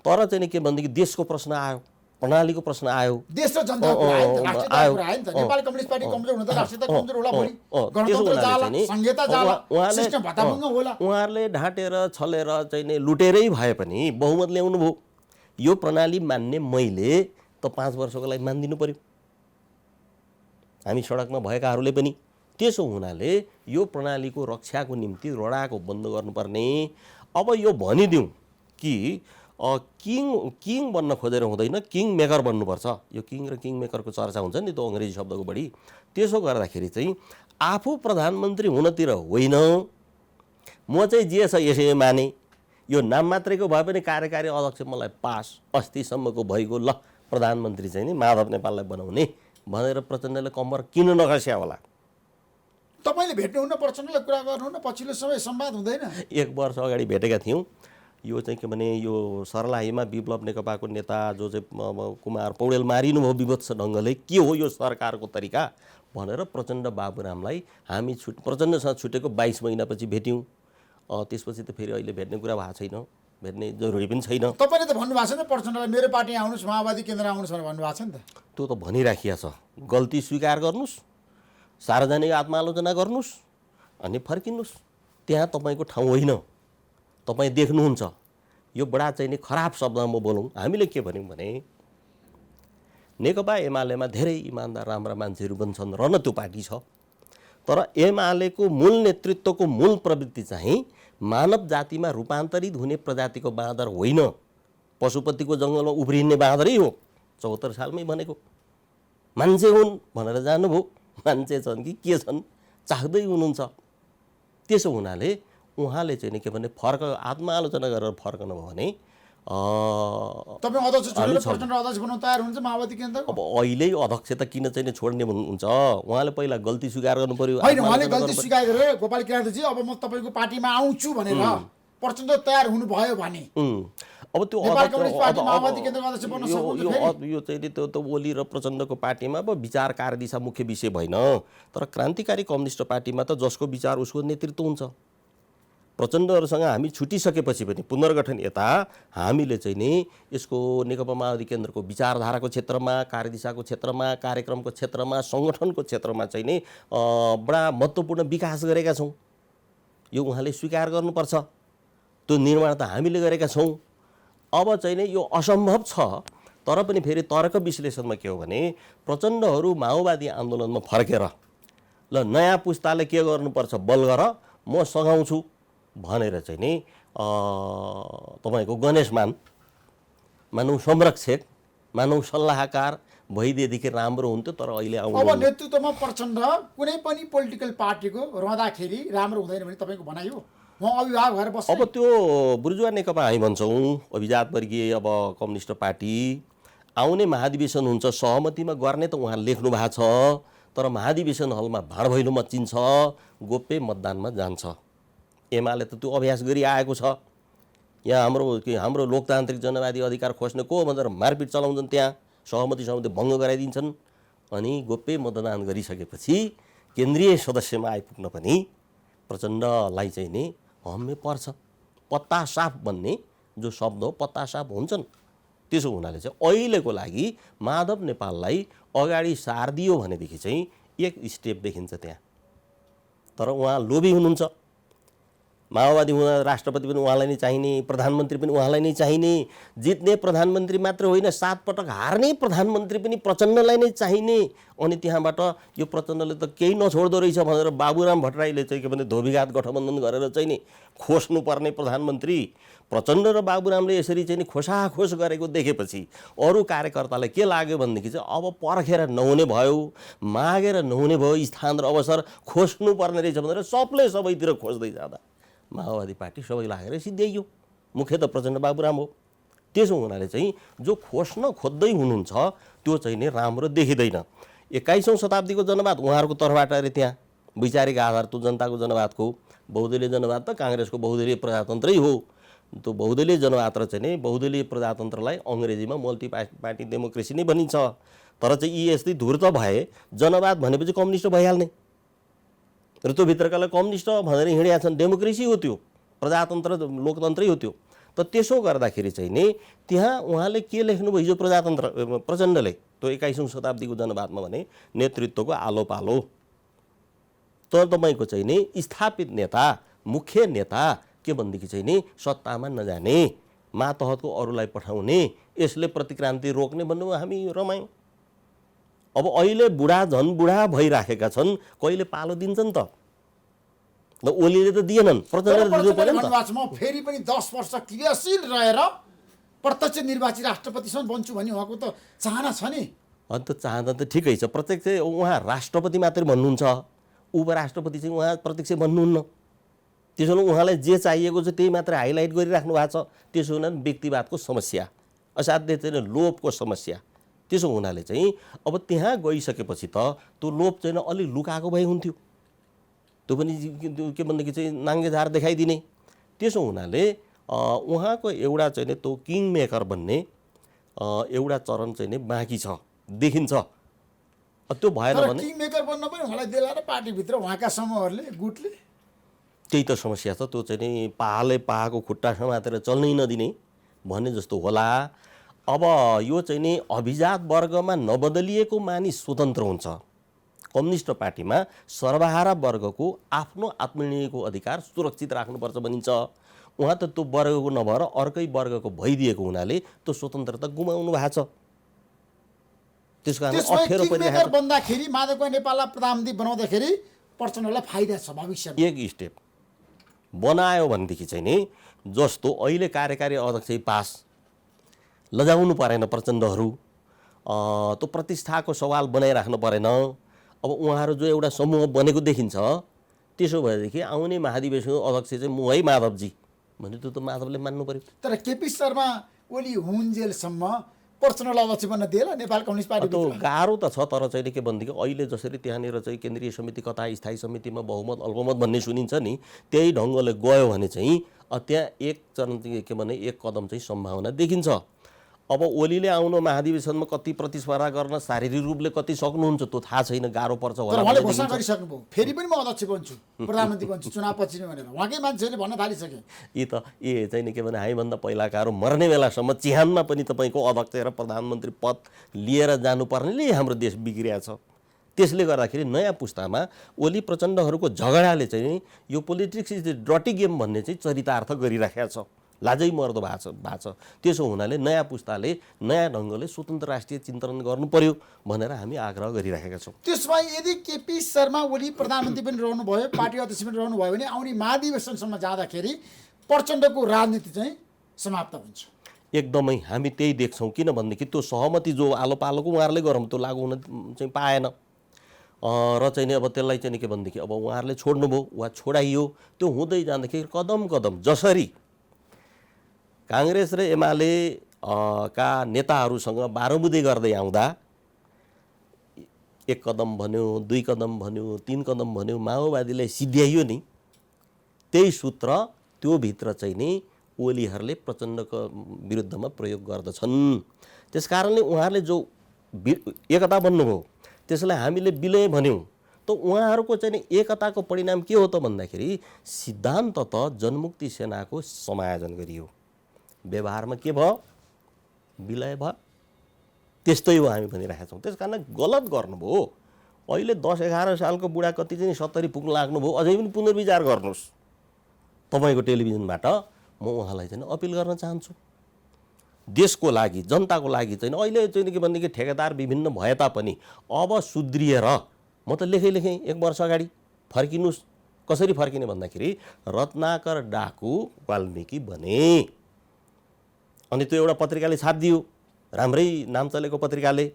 तर चाहिँ नि के भनेदेखि देशको प्रश्न आयो, प्रणालीको प्रश्न आयो, देश र जनताको कुरा आयो, राष्ट्रियताको कुरा आयो नि त। नेपाल कम्युनिस्ट पार्टी कमजोर हुँदा राष्ट्रियता कमजोर होला, भोलि गणतन्त्र जाला, संहिता जाला, सिस्टम भताभुङ्ग होला। उहाँहरूले ढाँटेर छलेर चाहिँ नि लुटेरै भए पनि बहुमत ल्याउनु भयो। यो प्रणाली मान्ने मैले त 5 वर्षको लागि मानिदिनु पर्यो, हामी सडकमा भएकाहरूले पनि। त्यसो हुनाले यो प्रणालीको रक्षाको निम्ति रडाको बन्द गर्नुपर्ने। अब यो भनिदिउँ कि किङ बन्न खोजेर हुँदैन, किङ मेकर बन्नुपर्छ। यो किङ र किङ मेकरको चर्चा हुन्छ नि, त्यो अङ्ग्रेजी शब्दको बढी। त्यसो गर्दाखेरि चाहिँ आफू प्रधानमन्त्री हुनतिर होइन, म चाहिँ जे छ यसै माने, यो नाम मात्रैको भए पनि कार्यकारी अध्यक्ष मलाई पास, अस्तिसम्मको भइगयो, ल प्रधानमन्त्री चाहिँ नि माधव नेपाललाई बनाउने भनेर प्रचण्डले कम्मर किन नखस्या होला? तपाईँले भेट्नुहुन्न, प्रचण्डलाई कुरा गर्नुहुन्न, पछिल्लो समय संवाद हुँदैन? 1 वर्ष अगाडि भेटेका थियौँ। यो चाहिँ के भने यो सर्लाहीमा विप्लव नेकपाको नेता जो चाहिँ कुमार पौडेल मारिनुभयो विभत्स ढङ्गले, के हो यो सरकारको तरिका भनेर प्रचण्ड बाबुरामलाई हामी प्रचण्डसँग छुटेको 22 महिनापछि भेट्यौँ। त्यसपछि त फेरि अहिले भेट्ने कुरा भएको छैन, भेट्ने जरुरी पनि छैन। तपाईँले त भन्नुभएको छ नि प्रचण्डलाई मेरो पार्टी आउनुहोस्, माओवादी केन्द्र आउनुहोस् भनेर भन्नुभएको छ नि त। त्यो त भनिराखिया छ, गल्ती स्वीकार गर्नुहोस्, सार्वजनिक आत्मालोचना गर्नुहोस्, अनि फर्किनुहोस्। त्यहाँ तपाईँको ठाउँ होइन, तपाईँ देख्नुहुन्छ। यो बडा चाहिँ नि खराब शब्दमा म बोलौँ, हामीले के भन्यौँ भने नेकपा एमालेमा धेरै इमान्दार राम्रा मान्छेहरू पनि छन् र न त्यो पार्टी छ, तर एमालेको मूल नेतृत्वको मूल प्रवृत्ति चाहिँ मानव जातिमा रूपान्तरित हुने प्रजातिको बाँदर होइन, पशुपतिको जङ्गलमा उफ्रिने बाँदरै हो। 74 सालमै भनेको मान्छे हुन् भनेर जानुभयो, मान्छे छन् कि के छन् चाख्दै हुनुहुन्छ। त्यसो हुनाले उहाँले चाहिँ नि के भने आत्मालोचना गरेर फर्कनु भयो भने तपाईँ अध्यक्ष छोडेर प्रचण्ड अध्यक्ष बनाउन तयार हुनुहुन्छ माओवादी केन्द्रको? अब अहिले अध्यक्ष त किन चाहिँ छोड्ने भन्नुहुन्छ? उहाँले पहिला गल्ती स्वीकार गर्नु पर्यो। होइन, उहाँले गल्ती स्वीकार गरेर गोपाल किराँतजी अब म तपाईँको पार्टीमा आउँछु भनेर प्रचण्ड तयार हुनुभयो भने अब त्यो यो चाहिँ त्यो ओली र प्रचण्डको पार्टीमा अब विचार कार्यदिशा मुख्य विषय भएन, तर क्रान्तिकारी कम्युनिस्ट पार्टीमा त जसको विचार उसको नेतृत्व हुन्छ। प्रचण्डहरूसँग हामी छुटिसकेपछि पनि पुनर्गठन यता हामीले चाहिँ नि यसको नेकपा माओवादी केन्द्रको विचारधाराको क्षेत्रमा, कार्यदिशाको क्षेत्रमा, कार्यक्रमको क्षेत्रमा, सङ्गठनको क्षेत्रमा चाहिँ नि बडा महत्त्वपूर्ण विकास गरेका छौँ। यो उहाँले स्वीकार गर्नुपर्छ। त्यो निर्माण त हामीले गरेका छौँ। अब चाहिँ नि यो असम्भव छ, तर पनि फेरि तर्क विश्लेषणमा के हो भने प्रचण्डहरू माओवादी आन्दोलनमा फर्केर ल नयाँ पुस्ताले के गर्नुपर्छ बल गर, म सघाउँछु भनेर चाहिँ नि तपाईँको गणेशमान मानौ संरक्षक, मानौ सल्लाहकार भइदिएदेखि राम्रो हुन्थ्यो। तर अहिले अब नेतृत्वमा प्रचण्ड कुनै पनि पोलिटिकल पार्टीको रहँदाखेरि राम्रो हुँदैन भने तपाईँको भनाइ हो? म अभिभावक भएर बस्छु। अब त्यो बुर्जुवा नेकपा हामी भन्छौँ, अभिजात वर्गीय अब कम्युनिस्ट पार्टी आउने महाधिवेशन हुन्छ, सहमतिमा गर्ने त उहाँ लेख्नु भएको छ, तर महाधिवेशन हलमा भाँडभैलो मच्चिन्छ, गोप्य मतदानमा जान्छ। एमाले त त्यो अभ्यास गरिआएको छ। यहाँ हाम्रो लोकतान्त्रिक जनवादी अधिकार खोज्ने को भनेर मारपिट चलाउँछन्, त्यहाँ सहमति भङ्ग गराइदिन्छन्, अनि गोप्य मतदान गरिसकेपछि केन्द्रीय सदस्यमा आइपुग्न पनि प्रचण्डलाई चाहिँ नि हम्मे पर्छ। पत्ता साफ भन्ने जो शब्द हो, पत्ता साफ हुन्छन्। त्यसो हुनाले चाहिँ अहिलेको लागि माधव नेपाललाई अगाडि सारिदियो भनेदेखि चाहिँ एक स्टेप देखिन्छ त्यहाँ। तर उहाँ लोभी हुनुहुन्छ। माओवादी हुँदा राष्ट्रपति पनि उहाँलाई नै चाहिने, प्रधानमन्त्री पनि उहाँलाई नै चाहिने, जित्ने प्रधानमन्त्री मात्र होइन 7 पटक हार्ने प्रधानमन्त्री पनि प्रचण्डलाई नै चाहिने। अनि त्यहाँबाट यो प्रचण्डले त केही नछोड्दो रहेछ भनेर बाबुराम भट्टराईले चाहिँ के भने धोबीघाट गठबन्धन गरेर चाहिँ नि खोज्नुपर्ने प्रधानमन्त्री प्रचण्ड र बाबुरामले यसरी चाहिँ नि खोसाखोस गरेको देखेपछि अरू कार्यकर्तालाई के लाग्यो भनेदेखि चाहिँ अब पर्खेर नहुने भयो, मागेर नहुने भयो, स्थान र अवसर खोज्नुपर्ने रहेछ भनेर सबले सबैतिर खोज्दै जाँदा माओवादी पार्टी सबै लागेर सिद्ध्याइयो। मुख्य त प्रचण्ड बाबुराम हो। त्यसो हुनाले चाहिँ जो खोज्न खोज्दै हुनुहुन्छ त्यो चाहिँ नि राम्रो देखिँदैन। 21औं शताब्दीको जनवाद उहाँहरूको तर्फबाट अरे त्यहाँ वैचारिक आधार त्यो जनताको जनवादको, बहुदलीय जनवाद त काङ्ग्रेसको बहुदलीय प्रजातन्त्रै हो। त्यो बहुदलीय जनवाद र चाहिँ नि बहुदलीय प्रजातन्त्रलाई अङ्ग्रेजीमा मल्टी पार्टी डेमोक्रेसी नै भनिन्छ। तर चाहिँ यी यस्तै धुर्त भए जनवाद भनेपछि कम्युनिस्ट भइहाल्ने र त्यो भित्रकालाई कम्युनिस्ट भनेर हिँडेका छन्। डेमोक्रेसी हो त्यो, प्रजातन्त्र लोकतन्त्रै हो त्यो। त त्यसो गर्दाखेरि चाहिँ नि त्यहाँ उहाँले के लेख्नुभयो हिजो प्रचण्डले त्यो 21औं शताब्दीको जनवादमा भने नेतृत्वको आलो पालो। तर तपाईँको चाहिँ नि स्थापित नेता, मुख्य नेता के भनेदेखि चाहिँ नि सत्तामा नजाने, मातहतको अरूलाई पठाउने, यसले प्रतिक्रान्ति रोक्ने भन्नुभयो। हामी रमायौँ। अब अहिले बुढा झन् बुढा भइराखेका छन्, कहिले पालो दिन्छन् त? ल ओलीले त दिएनन्, प्रचण्डले दिनु पर्यो नि त। म फेरि पनि 10 वर्ष क्रियाशील रहेर प्रत्यक्ष निर्वाचित राष्ट्रपतिसम्म बन्छु भन्ने उहाँको त चाहना छ नि। अन्त चाहँदा त ठिकै छ, प्रत्यक्ष उहाँ राष्ट्रपति मात्रै भन्नुहुन्छ, उपराष्ट्रपति चाहिँ उहाँ प्रत्यक्ष भन्नुहुन्न। त्यसो भने उहाँलाई जे चाहिएको छ त्यही मात्र हाइलाइट गरिराख्नु भएको छ। त्यसो हुनाले व्यक्तिवादको समस्या, असाध्य चाहिँ लोभको समस्या। त्यसो हुनाले चाहिँ अब त्यहाँ गइसकेपछि त त्यो लोभ चाहिँ अलिक लुकाएको भए हुन्थ्यो, त्यो पनि के भनेदेखि चाहिँ नाङ्गे झार देखाइदिने। त्यसो हुनाले उहाँको एउटा चाहिँ त्यो किङ मेकर भन्ने एउटा चरण चाहिँ नै बाँकी छ देखिन्छ। त्यो भएन भने किङ मेकर बन्न पनि उहाँलाई देलाएर पार्टीभित्र उहाँका समूहहरूले गुटले त्यही त समस्या छ। त्यो चाहिँ नि पाहाले पाहाको खुट्टा समातेर चल्नै नदिने भन्ने जस्तो होला। अब यो चाहिँ नि अभिजात वर्गमा नबदलिएको मानिस स्वतन्त्र हुन्छ। कम्युनिस्ट पार्टीमा सर्वहारा वर्गको आफ्नो आत्मनिर्णयको अधिकार सुरक्षित राख्नुपर्छ भनिन्छ। उहाँ त त्यो वर्गको नभएर अर्कै वर्गको भइदिएको हुनाले त्यो स्वतन्त्रता गुमाउनु भएको छ। त्यसको कारण अप्ठ्यारो परिरहेको छ। बन्दाखेरि माधव नेपाललाई प्रधानमन्त्री बनाउँदाखेरि प्रचण्डलाई फाइदा छ भविष्यमा। एक स्टेप बनायो भनेदेखि चाहिँ नि जस्तो अहिले कार्यकारी अध्यक्ष पास लजाउनु परेन प्रचण्डहरू, त्यो प्रतिष्ठाको सवाल बनाइराख्नु परेन। अब उहाँहरू जो एउटा समूह बनेको देखिन्छ, त्यसो भएदेखि आउने महाधिवेशनको अध्यक्ष चाहिँ म है माधवजी भने त्यो त माधवले मान्नु पर्यो। तर केपी शर्मा ओली हुन्जेलसम्म प्रचण्डलाई अध्यक्ष बन्न दिएला नेपाल कम्युनिस्ट पार्टी? त्यो गाह्रो त छ, तर चाहिँ के भनेदेखि अहिले जसरी त्यहाँनिर चाहिँ केन्द्रीय समिति कता स्थायी समितिमा बहुमत अल्पमत भन्ने सुनिन्छ नि, त्यही ढङ्गले गयो भने चाहिँ त्यहाँ एक चरण के भने एक कदम चाहिँ सम्भावना देखिन्छ। अब ओलीले आउनु महाधिवेशनमा कति प्रतिस्पर्धा गर्न शारीरिक रूपले कति सक्नुहुन्छ त्यो थाहा छैन, गाह्रो पर्छ होला। उहाँले घोषणा गरिसक्नुभयो फेरि पनि म अध्यक्ष बन्छु, प्रधानमन्त्री बन्छु चुनावपछि नै भनेर उहाँकै मान्छेले भन्न थालिसके। यी त चाहिँ नि के भने हामीभन्दा पहिलाकाहरू मर्ने बेलासम्म चिहानमा पनि तपाईँको अध्यक्ष र प्रधानमन्त्री पद लिएर जानुपर्नेले हाम्रो देश बिग्रिया छ। त्यसले गर्दाखेरि नयाँ पुस्तामा ओली प्रचण्डहरूको झगडाले चाहिँ यो पोलिटिक्स इज डटी गेम भन्ने चाहिँ चरितार्थ गरिराखेको छ, लाजै मर्दो भएको छ। त्यसो हुनाले नयाँ पुस्ताले नयाँ ढङ्गले स्वतन्त्र राष्ट्रिय चिन्तन गर्नु पर्यो भनेर हामी आग्रह गरिराखेका छौँ। त्यसमा यदि केपी शर्मा ओली प्रधानमन्त्री पनि रहनुभयो, पार्टी अध्यक्ष पनि रहनुभयो भने आउने महाधिवेशनसम्म जाँदाखेरि प्रचण्डको राजनीति चाहिँ समाप्त हुन्छ। एकदमै हामी त्यही देख्छौँ। किनभनेदेखि त्यो सहमति जो आलो पालोको उहाँहरूले गरौँ त्यो लागु हुन चाहिँ पाएन र चाहिँ नि अब त्यसलाई चाहिँ के भनेदेखि अब उहाँहरूले छोड्नुभयो वा छोडाइयो। त्यो हुँदै जाँदाखेरि कदम कदम जसरी काङ्ग्रेस र एमाले का नेताहरूसँग बारोमुदी गर्दै आउँदा एक कदम भन्यो, दुई कदम भन्यो, तीन कदम भन्यो, माओवादीलाई सिद्ध्याइयो नि, त्यही सूत्र त्यो भित्र चाहिँ नि ओलीहरूले प्रचण्डको विरुद्धमा प्रयोग गर्दछन्। त्यसकारणले उहाँहरूले जो एकता बन्नुभयो त्यसलाई हामीले विलय भन्यौँ। त उहाँहरूको चाहिँ नि एकताको परिणाम के हो त भन्दाखेरि सिद्धान्त त जनमुक्ति सेनाको समायोजन गरियो, व्यवहारमा के भयो विलय भयो। त्यस्तै हो हामी भनिरहेका छौँ। त्यस कारण गलत गर्नुभयो। अहिले 10-11 सालको बुढा कति चाहिँ 70 पुग्न लाग्नुभयो, अझै पनि पुनर्विचार गर्नुहोस्। तपाईँको टेलिभिजनबाट म उहाँलाई चाहिँ अपिल गर्न चाहन्छु, देशको लागि जनताको लागि चाहिँ अहिले चाहिँ के भनेदेखि ठेकेदार विभिन्न भए तापनि अब सुध्रिएर म त लेखेँ 1 वर्ष अगाडि फर्किनुहोस्। कसरी फर्किने भन्दाखेरि रत्नाकर डाकु वाल्मीकि बने। अनि त्यो एउटा पत्रिकाले छापिदियो, राम्रै नाम चलेको पत्रिकाले।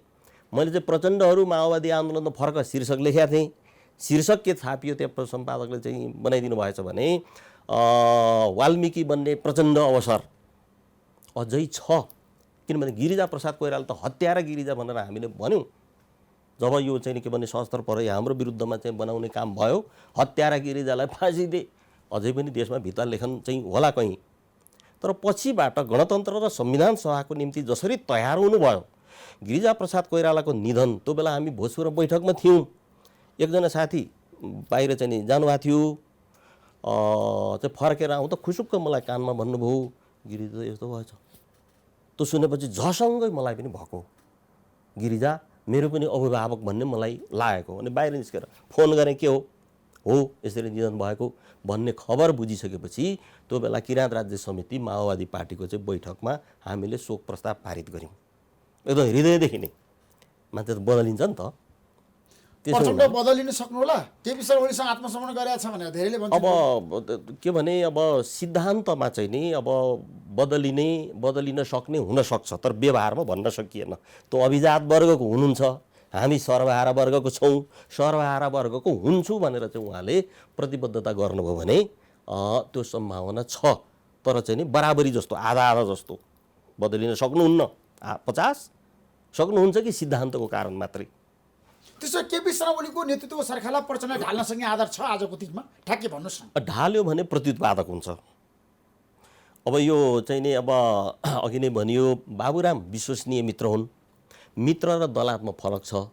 मैले चाहिँ प्रचण्डहरू माओवादी आन्दोलन फर्क शीर्षक लेखेका थिएँ। शीर्षक के छापियो त्यहाँ सम्पादकले चाहिँ बनाइदिनु भएछ भने वाल्मीकि बन्ने प्रचण्ड अवसर अझै छ। किनभने गिरिजा प्रसाद कोइराला त हत्यारा गिरिजा भनेर हामीले भन्यौँ। जब यो चाहिँ के भन्ने सशस्त्र प्रहरी हाम्रो विरुद्धमा चाहिँ बनाउने काम भयो, हत्यारा गिरिजालाई फाँसी दे। अझै पनि देशमा भित्ता लेखन चाहिँ होला कहीँ। तर पछिबाट गणतन्त्र र संविधान सभाको निम्ति जसरी तयार हुनुभयो, गिरिजा प्रसाद कोइरालाको निधन त्यो बेला हामी भोजपुर बैठकमा थियौँ। एकजना साथी बाहिर चाहिँ नि जानुभएको थियो, चाहिँ फर्केर आउँदा खुसुक्क मलाई कानमा भन्नुभयो गिरिजा यस्तो भएछ। त्यो सुनेपछि झसँगै मलाई पनि भएको, गिरिजा मेरो पनि अभिभावक भन्ने मलाई लागेको। अनि बाहिर निस्केर फोन गरेँ के हो यसरी निधन भएको भन्ने खबर बुझिसकेपछि त्यो बेला किराँत राज्य समिति माओवादी पार्टीको चाहिँ बैठकमा हामीले शोक प्रस्ताव पारित गऱ्यौँ। एकदम हृदयदेखि नै मान्छे त बदलिन्छ नि त। त्यसो प्रचण्ड बदलिन सक्नु होला केपी शर्मा ओलीसँग आत्मसमर्पण गरेको छ भनेर धेरैले भन्छ। अब के भने अब सिद्धान्तमा चाहिँ नि अब बदलिन सक्ने हुन सक्छ, तर व्यवहारमा भन्न सकिएन। त्यो अभिजात वर्गको हुनुहुन्छ, हामी सर्वहारा वर्गको छौँ, सर्वहारा वर्गको हुन्छु भनेर चाहिँ उहाँले प्रतिबद्धता गर्नुभयो भने त्यो सम्भावना छ। तर चाहिँ नि बराबरी जस्तो आधा आधा जस्तो बदलिन सक्नुहुन्न, 50 सक्नुहुन्छ कि सिद्धान्तको कारण मात्रै। त्यसो केपी शर्मा ओलीको नेतृत्वको सरकारलाई प्रचण्ड ढाल्न सक्ने आधार छ आजको दिनमा? ठ्याक्कै भन्नुहोस् न। ढाल्यो भने प्रत्युत्पादक हुन्छ। अब यो चाहिँ नि अब अघि नै भनियो, बाबुराम विश्वसनीय मित्र हुन्। मित्र र दलालमा फरक छ।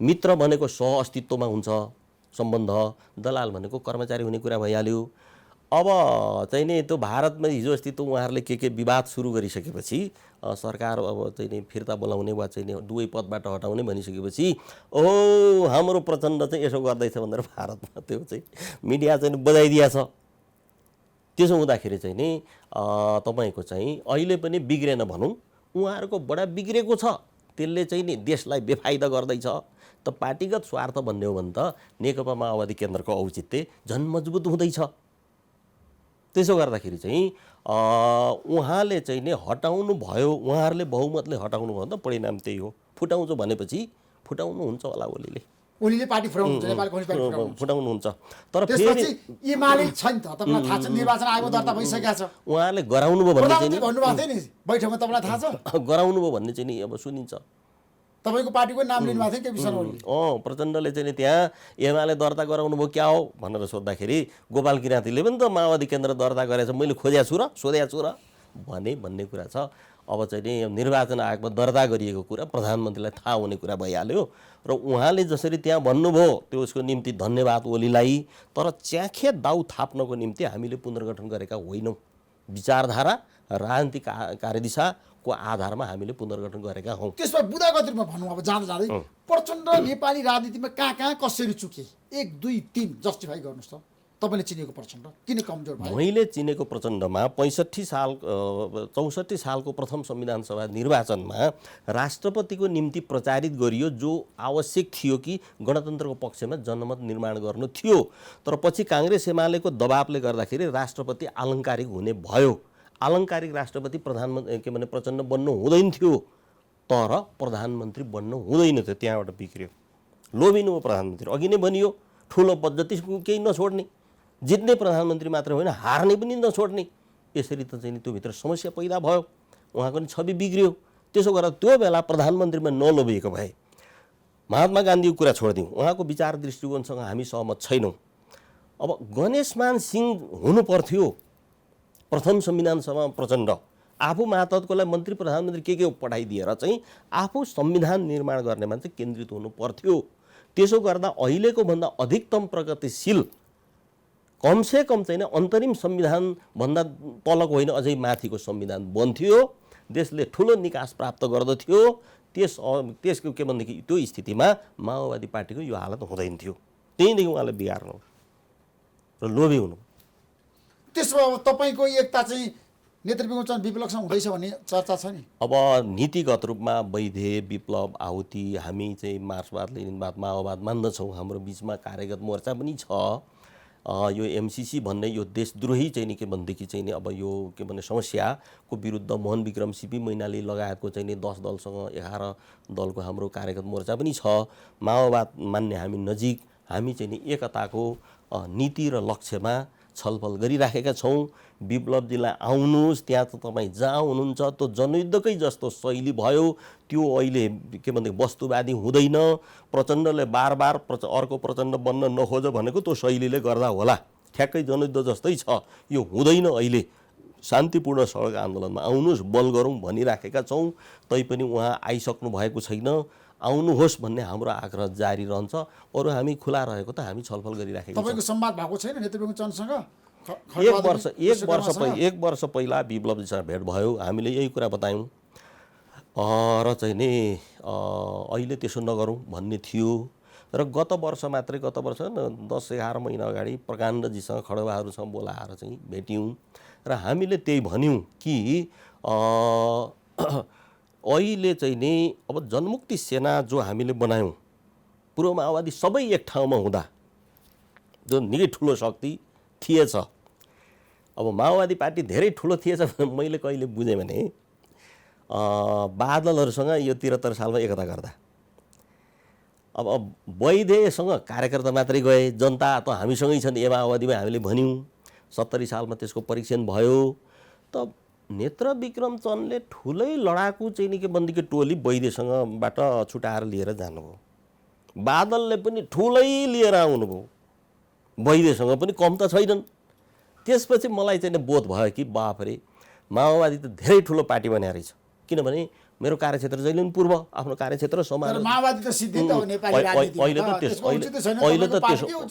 मित्र भनेको सह अस्तित्वमा हुन्छ सम्बन्ध, दलाल भनेको कर्मचारी हुने कुरा भइहाल्यो। अब चाहिँ नि त्यो भारतमा हिजो अस्ति त उहाँहरूले के विवाद सुरु गरिसकेपछि सरकार अब चाहिँ नि फिर्ता बोलाउने वा चाहिँ नि दुवै पदबाट हटाउने भनिसकेपछि ओहो हाम्रो प्रचण्ड चाहिँ यसो गर्दैछ भनेर भारतमा त्यो चाहिँ मिडिया चाहिँ बजाइदिया छ। त्यसो हुँदाखेरि चाहिँ नि तपाईँको चाहिँ अहिले पनि बिग्रेन भनौँ, उहाँहरूको बडा बिग्रेको छ। त्यसले चाहिँ नि देशलाई बेफाइदा गर्दैछ। त पार्टीगत स्वार्थ भन्ने हो भने त नेकपा माओवादी केन्द्रको औचित्य झन् मजबुत हुँदैछ। त्यसो गर्दाखेरि चाहिँ उहाँले चाहिँ नि हटाउनु भयो, उहाँहरूले बहुमतले हटाउनु भयो त परिणाम त्यही हो। फुटाउँछु भनेपछि फुटाउनुहुन्छ होला ओलीले पार्टी फुटाउनुहुन्छ, नेपाल कम्युनिस्ट पार्टी फुटाउनुहुन्छ। तर त्यसपछि एमाले छ नि त, तपाईँलाई थाहा छ निर्वाचन आयोग दर्ता भइसकेको छ। उहाँले गराउनु भयो भन्ने चाहिँ भन्नुभएको थियो नि बैठकमा, तपाईँलाई थाहा छ? गराउनु भयो भन्ने चाहिँ नि अब सुनिन्छ। तपाईँको पार्टीको नाम लिनुभएको थियो केपी शर्मा ओलीले। प्रचण्डले चाहिँ नि त्यहाँ एमाले दर्ता गराउनु भयो क्या हो भनेर सोद्धाखेरि गोपाल किराँतीले पनि त माओवादी केन्द्र दर्ता गरेछ, मैले खोजेको छु र सोधेको छु र भन्ने कुरा छ। अब चाहिँ नि निर्वाचन आयोगमा दर्ता गरिएको कुरा प्रधानमन्त्रीलाई थाहा हुने कुरा भइहाल्यो र उहाँले जसरी त्यहाँ भन्नुभयो त्यसको निम्ति धन्यवाद ओलीलाई। तर च्याखे दाउ थाप्नको निम्ति हामीले पुनर्गठन गरेका होइनौँ। विचारधारा राजनीतिक कार्यदिशाको आधारमा हामीले पुनर्गठन गरेका हौँ। त्यसमा बुदागत रूपमा भनौँ, अब जाँदा जाँदै प्रचण्ड नेपाली राजनीतिमा कहाँ कसरी चुके, 1 2 3 जस्टिफाई गर्नुहोस् त। तपाईँले चिनेको प्रचण्ड किन कमजोर भयो? मैले चिनेको प्रचण्डमा 64 सालको प्रथम संविधान सभा निर्वाचनमा राष्ट्रपतिको निम्ति प्रचारित गरियो, जो आवश्यक थियो कि गणतन्त्रको पक्षमा जनमत निर्माण गर्नु थियो। तर पछि काङ्ग्रेस एमालेको दबावले गर्दाखेरि राष्ट्रपति आलङ्कारिक हुने भयो। आलङ्कारिक राष्ट्रपति प्रधानमन्त्री के भने प्रचण्ड बन्नु हुँदैन थियो, तर प्रधानमन्त्री बन्नु हुँदैन थियो। त्यहाँबाट बिग्रियो, लोभिनु हो प्रधानमन्त्री। अघि नै भनियो ठुलो पद जति केही नछोड्ने, जित्ने प्रधानमन्त्री मात्र होइन हार्ने पनि नछोड्ने। यसरी त चाहिँ त्यो भित्र समस्या पैदा भयो, उहाँको नि छवि बिग्रियो। त्यसो गरेर त्यो बेला प्रधानमन्त्रीमा नलोभिएको भए महात्मा गान्धीको कुरा छोडिदिउँ, उहाँको विचार दृष्टिकोणसँग हामी सहमत छैनौँ। अब गणेशमान सिंह हुनु पर्थ्यो प्रथम संविधान सभामा। प्रचण्ड आफू मातहतकोलाई मन्त्री प्रधानमन्त्री के पठाइदिएर चाहिँ आफू संविधान निर्माण गर्नेमा चाहिँ केन्द्रित हुनु पर्थ्यो। त्यसो गर्दा अहिलेको भन्दा अधिकतम प्रगतिशील, कमसेकम चाहिँ अन्तरिम संविधानभन्दा तलको होइन अझै माथिको संविधान बन्थ्यो। देशले ठुलो निकास प्राप्त गर्दथ्यो। त्यसको के भनेदेखि त्यो स्थितिमा माओवादी पार्टीको यो हालत हुँदैन थियो। त्यहीँदेखि उहाँले बिगार्नु र लोभी हुनु। त्यसो अब तपाईँको एकता चाहिँ नेतृत्व विप्लवसँग हुँदैछ भन्ने चर्चा छ नि। अब नीतिगत रूपमा वैद्य विप्लव आहुति हामी चाहिँ मार्क्सवाद लेनिनवाद माओवाद मान्दछौँ। हाम्रो बिचमा कार्यगत मोर्चा पनि छ। यो एमसीसी भन्ने यो देशद्रोही चाहिँ नि के भनेदेखि चाहिँ नि अब यो के भन्ने समस्याको विरुद्ध मोहन विक्रम सीपी मैनाली लगायतको चाहिँ नि 10 दलसँग 11 दलको हाम्रो कार्यगत मोर्चा पनि छ। माओवाद मान्ने हामी नजिक, हामी चाहिँ नि एकताको नीति र लक्ष्यमा छलफल गरिराखेका छौँ। विप्लवजीलाई आउनुहोस्, त्यहाँ त तपाईँ जहाँ हुनुहुन्छ त्यो जनयुद्धकै जस्तो शैली भयो। त्यो अहिले के भन्ने वस्तुवादी हुँदैन। प्रचण्डले बार अर्को प्रचण्ड बन्न नखोज भनेको त्यो शैलीले गर्दा होला। ठ्याक्कै जनयुद्ध जस्तै छ, यो हुँदैन। अहिले शान्तिपूर्ण सडक आन्दोलनमा आउनुहोस्, बल गरौँ भनिराखेका छौँ। तैपनि उहाँ आइसक्नु भएको छैन। आउनुहोस् भन्ने हाम्रो आग्रह जारी रहन्छ। अरू हामी खुला रहेको त हामी छलफल गरिराखेका छौँ। तपाईँको संवाद भएको छैन नेतृत्व चरणसँग? एक वर्ष पहिला विप्लवजीसँग भेट भयो, हामीले यही कुरा बतायौँ र चाहिँ नि अहिले त्यसो नगरौँ भन्ने थियो। र गत वर्ष 10-11 महिना अगाडि प्रकाण्डजीसँग खड्गबहादुरसँग बोलाएर चाहिँ भेट्यौँ र हामीले त्यही भन्यौँ कि अहिले चाहिँ नि अब जनमुक्ति सेना जो हामीले बनायौँ पूर्व माओवादी सबै एक ठाउँमा हुँदा जो निकै ठुलो शक्ति थिएछ। अब माओवादी पार्टी धेरै ठुलो थिएछ भने मैले कहिले बुझेँ भने बादलहरूसँग यो 73 सालमा एकता गर्दा अब वैदेसँग कार्यकर्ता मात्रै गए, जनता त हामीसँगै छन् ए माओवादीमा हामीले भन्यौँ। 70 सालमा त्यसको परीक्षण भयो त नेत्र विक्रम चन्दले ठुलै लडाकु चाहिँ नि के बन्दीको टोली वैदेसँगबाट छुटाएर लिएर जानुभयो। बादलले पनि ठुलै लिएर आउनुभयो, वैदेसँग पनि कम त छैनन्। त्यसपछि मलाई चाहिँ बोध भयो कि बाफरे माओवादी त धेरै ठुलो पार्टी बन्या रहेछ। किनभने मेरो कार्यक्षेत्र जहिले पनि पूर्व, आफ्नो कार्यक्षेत्र समाज माओवादी त सिद्धि त हो नेपाली राजनीतिमा।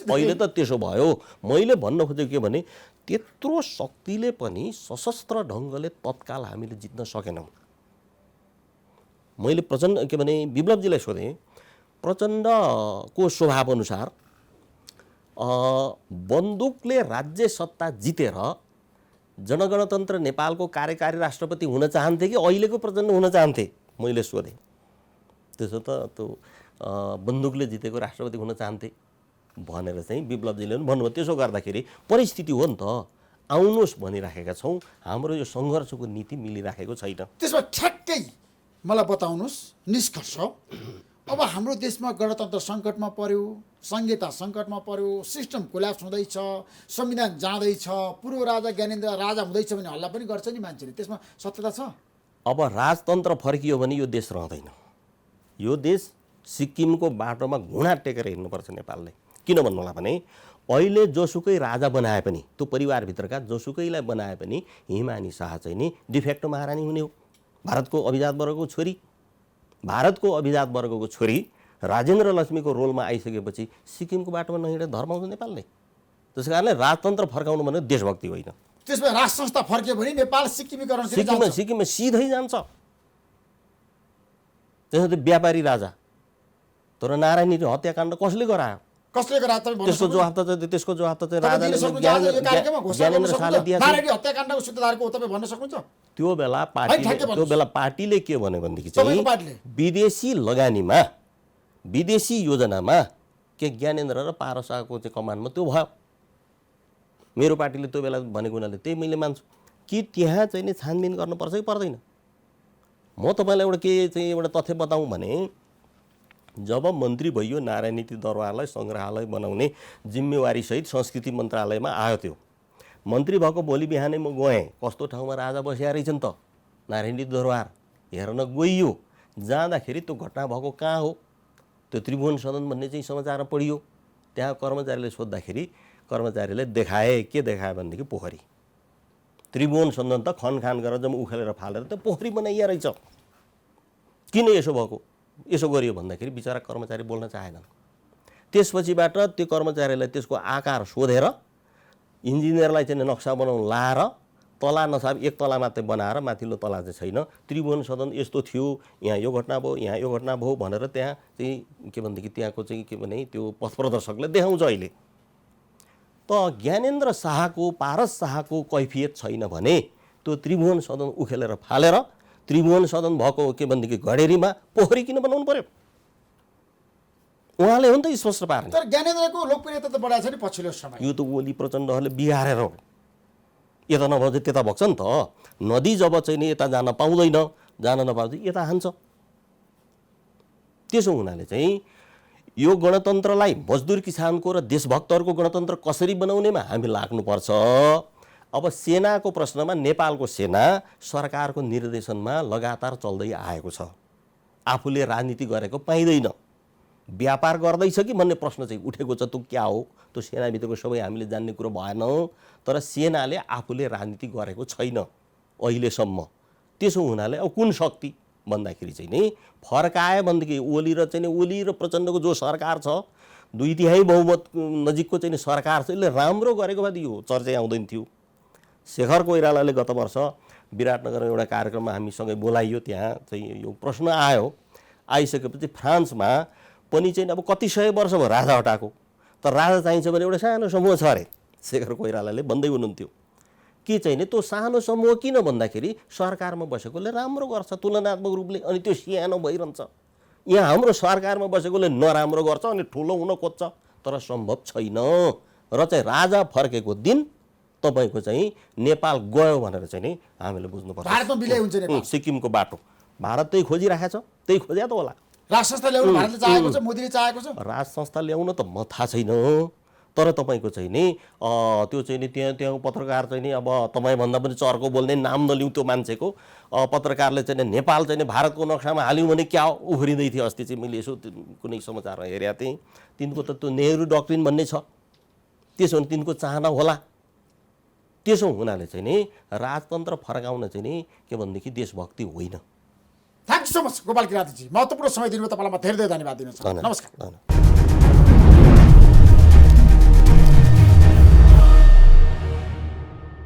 अहिले त त्यसो भयो। मैले भन्न खोजेको के भने त्यत्रो शक्तिले पनि सशस्त्र ढङ्गले तत्काल हामीले जित्न सकेनौँ। मैले प्रचण्ड के भने विप्लवजीलाई सोधेँ, प्रचण्डको स्वभाव अनुसार बन्दुकले राज्य सत्ता जितेर जनगणतन्त्र नेपालको कार्यकारी राष्ट्रपति हुन चाहन्थे कि अहिलेको प्रचण्ड हुन चाहन्थे? मैले सोधेँ। त्यसो त त्यो बन्दुकले जितेको राष्ट्रपति हुन चाहन्थे भनेर चाहिँ विप्लवजीले पनि भन्नुभयो। त्यसो गर्दाखेरि परिस्थिति हो नि त, आउनुहोस् भनिराखेका छौँ, हाम्रो यो सङ्घर्षको नीति मिलिराखेको छैन। त्यसमा ठ्याक्कै मलाई बताउनुहोस् निष्कर्ष। अब हाम्रो देशमा गणतन्त्र सङ्कटमा पर्यो, संहिता सङ्कटमा पर्यो, सिस्टम कोल्याप्स हुँदैछ, संविधान जाँदैछ, पूर्व राजा ज्ञानेन्द्र राजा हुँदैछ भने हल्ला पनि गर्छ नि मान्छेले, त्यसमा सत्यता छ? अब राजतन्त्र फर्कियो भने यो देश रहँदैन। यो देश सिक्किमको बाटोमा घुँडा टेकेर हिँड्नुपर्छ नेपालले। किन भन्नु होला भने अहिले जोसुकै राजा बनाए पनि, त्यो परिवारभित्रका जोसुकैलाई बनाए पनि हिमानी शाह चाहिँ नि डिफेक्टो महारानी हुने हो। भारतको अभिजात वर्गको छोरी, भारतको अभिजात वर्गको छोरी राजेन्द्र लक्ष्मीको रोलमा आइसकेपछि सिक्किमको बाटोमा नहिँडेर धर्माउँछ नेपालले। त्यस कारणले राजतन्त्र फर्काउनु भने देशभक्ति होइन। त्यसमा राज संस्था फर्क्यो भने नेपाल सिक्किममा सिधै जान्छ। त्यसो त व्यापारी राजा तर नारायणी हत्याकाण्ड कसले गरायो? त्यसको जवाफ त राजाले ज्ञानेन्द्र शाहले दिएको। त्यो बेला पार्टीले के भन्यो भनेदेखि चाहिँ विदेशी लगानीमा, विदेशी योजनामा के ज्ञानेन्द्र र पारसाको चाहिँ कमानमा त्यो भयो। मेरो पार्टीले त्यो बेला भनेको हुनाले त्यही मैले मान्छु कि त्यहाँ चाहिँ नि छानबिन गर्नुपर्छ कि पर्दैन। म तपाईँलाई एउटा तथ्य बताउँ भने जब मन्त्री भइयो नारायणी दरबारलाई सङ्ग्रहालय बनाउने जिम्मेवारीसहित संस्कृति मन्त्रालयमा आयो, त्यो मन्त्री भएको भोलि बिहानै म गएँ, कस्तो ठाउँमा राजा बसिया रहेछन् त, नारायणी दरबार हेर्न गइयो। जाँदाखेरि त्यो घटना भएको कहाँ हो? त्यो त्रिभुवन सदन भन्ने चाहिँ समाचारमा पढियो। त्यहाँ कर्मचारीले सोद्धाखेरि कर्मचारीले के देखायो भनेदेखि पोखरी। त्रिभुवन सदन त खनखान गरेर जब उखेलेर फालेर त्यो पोखरी बनाइया रहेछ। किन यसो भएको? यसो गरियो भन्दाखेरि बिचरा कर्मचारी बोल्न चाहेनन्। त्यसपछिबाट त्यो कर्मचारीलाई त्यसको आकार सोधेर इन्जिनियरलाई चाहिँ नक्सा बनाउन लाएर तला नसाब एक तला मात्रै बनाएर माथिल्लो तला चाहिँ छैन, त्रिभुवन सदन यस्तो थियो, यहाँ यो घटना भयो, यहाँ यो घटना भयो भनेर त्यहाँ चाहिँ के भनेदेखि त्यहाँको चाहिँ के भने त्यो पथ प्रदर्शकले देखाउँछ। अहिले त ज्ञानेन्द्र शाहको पारस शाहको कैफियत छैन भने त्यो त्रिभुवन सदन उखेलेर फालेर त्रिभुवन सदन भएको के भनेदेखि घडेरीमा पोखरी किन बनाउनु पर्यो? उहाँले हो नि त स्पष्ट पार्ने। तर ज्ञानेन्द्रको लोकप्रियता त बढाएको छ नि पछिल्लो समय। यो त ओली प्रचण्डहरूले बिगारेर हो। यता नभए चाहिँ त्यता भन्छ नि त। नदी जब चाहिँ नि यता जान पाउँदैन, जान नपाउँदै यता हान्छ। त्यसो हुनाले चाहिँ यो गणतन्त्रलाई मजदुर किसानको र देशभक्तहरूको गणतन्त्र कसरी बनाउनेमा हामी लाग्नुपर्छ। अब सेनाको प्रश्नमा नेपालको सेना सरकारको निर्देशनमा लगातार चल्दै आएको छ। आफूले राजनीति गरेको पाइँदैन, व्यापार गर्दैछ कि भन्ने प्रश्न चाहिँ उठेको छ। त्यो क्या हो? त्यो सेनाभित्रको सबै हामीले जान्ने कुरो भएन। तर सेनाले आफूले राजनीति गरेको छैन अहिलेसम्म। त्यसो हुनाले अब कुन शक्ति भन्दाखेरि चाहिँ नि फर्काए भनेदेखि ओली र प्रचण्डको जो सरकार छ, 2/3 बहुमत नजिकको चाहिँ सरकार छ, यसले राम्रो गरेको भए यो चर्चा आउँदैन थियो। शेखर कोइरालाले गत वर्ष विराटनगरमा एउटा कार्यक्रममा हामीसँगै बोलाइयो, त्यहाँ चाहिँ यो प्रश्न आयो। आइसकेपछि फ्रान्समा पनि चाहिँ अब कति सय वर्ष भयो राजा हटाएको, तर राजा चाहिन्छ भने एउटा सानो समूह छ अरे। शेखर कोइरालाले भन्दै हुनुहुन्थ्यो कि चाहिँ नि त्यो सानो समूह किन भन्दाखेरि सरकारमा बसेकोले राम्रो गर्छ तुलनात्मक रूपले, अनि त्यो सानो भइरहन्छ। यहाँ हाम्रो सरकारमा बसेकोले नराम्रो गर्छ अनि ठुलो हुन खोज्छ, तर सम्भव छैन। र चाहिँ राजा फर्केको दिन तपाईँको चाहिँ नेपाल गयो भनेर चाहिँ नि हामीले बुझ्नुपर्छ। भारतमा विलय हुन्छ नेपाल। सिक्किमको बाटो भारत त्यही खोजिरहेको छ, त्यही खोज्या त होला। राज संस्था ल्याउनु भारतले चाहेको छ, मोदीले चाहेको छ। राज संस्था ल्याउन त म थाहा छैन, तर तपाईँको चाहिँ नि त्यो चाहिँ नि त्यहाँ पत्रकार चाहिँ नि अब तपाईँभन्दा पनि चर्को बोल्ने, नाम नलिउँ त्यो मान्छेको, पत्रकारले चाहिँ नि नेपाल चाहिँ नि भारतको नक्सामा हाल्यौँ भने क्या उफ्रिँदै थियो। अस्ति चाहिँ मैले यसो कुनै समाचारमा हेरेको थिएँ, तिनको त त्यो नेहरू डक्ट्रिन भन्ने छ, त्यसो भने तिनको चाहना होला। त्यसो हुनाले चाहिँ नि राजतन्त्र फर्काउन चाहिँ नि के भनेदेखि देशभक्ति होइन। Thank you so much Gopal Kiratiji, महत्त्वपूर्ण समय दिनुभयो। तपाईँलाई म धेरै धेरै धन्यवाद दिन चाहन्छु। नमस्कार। धन्यवाद।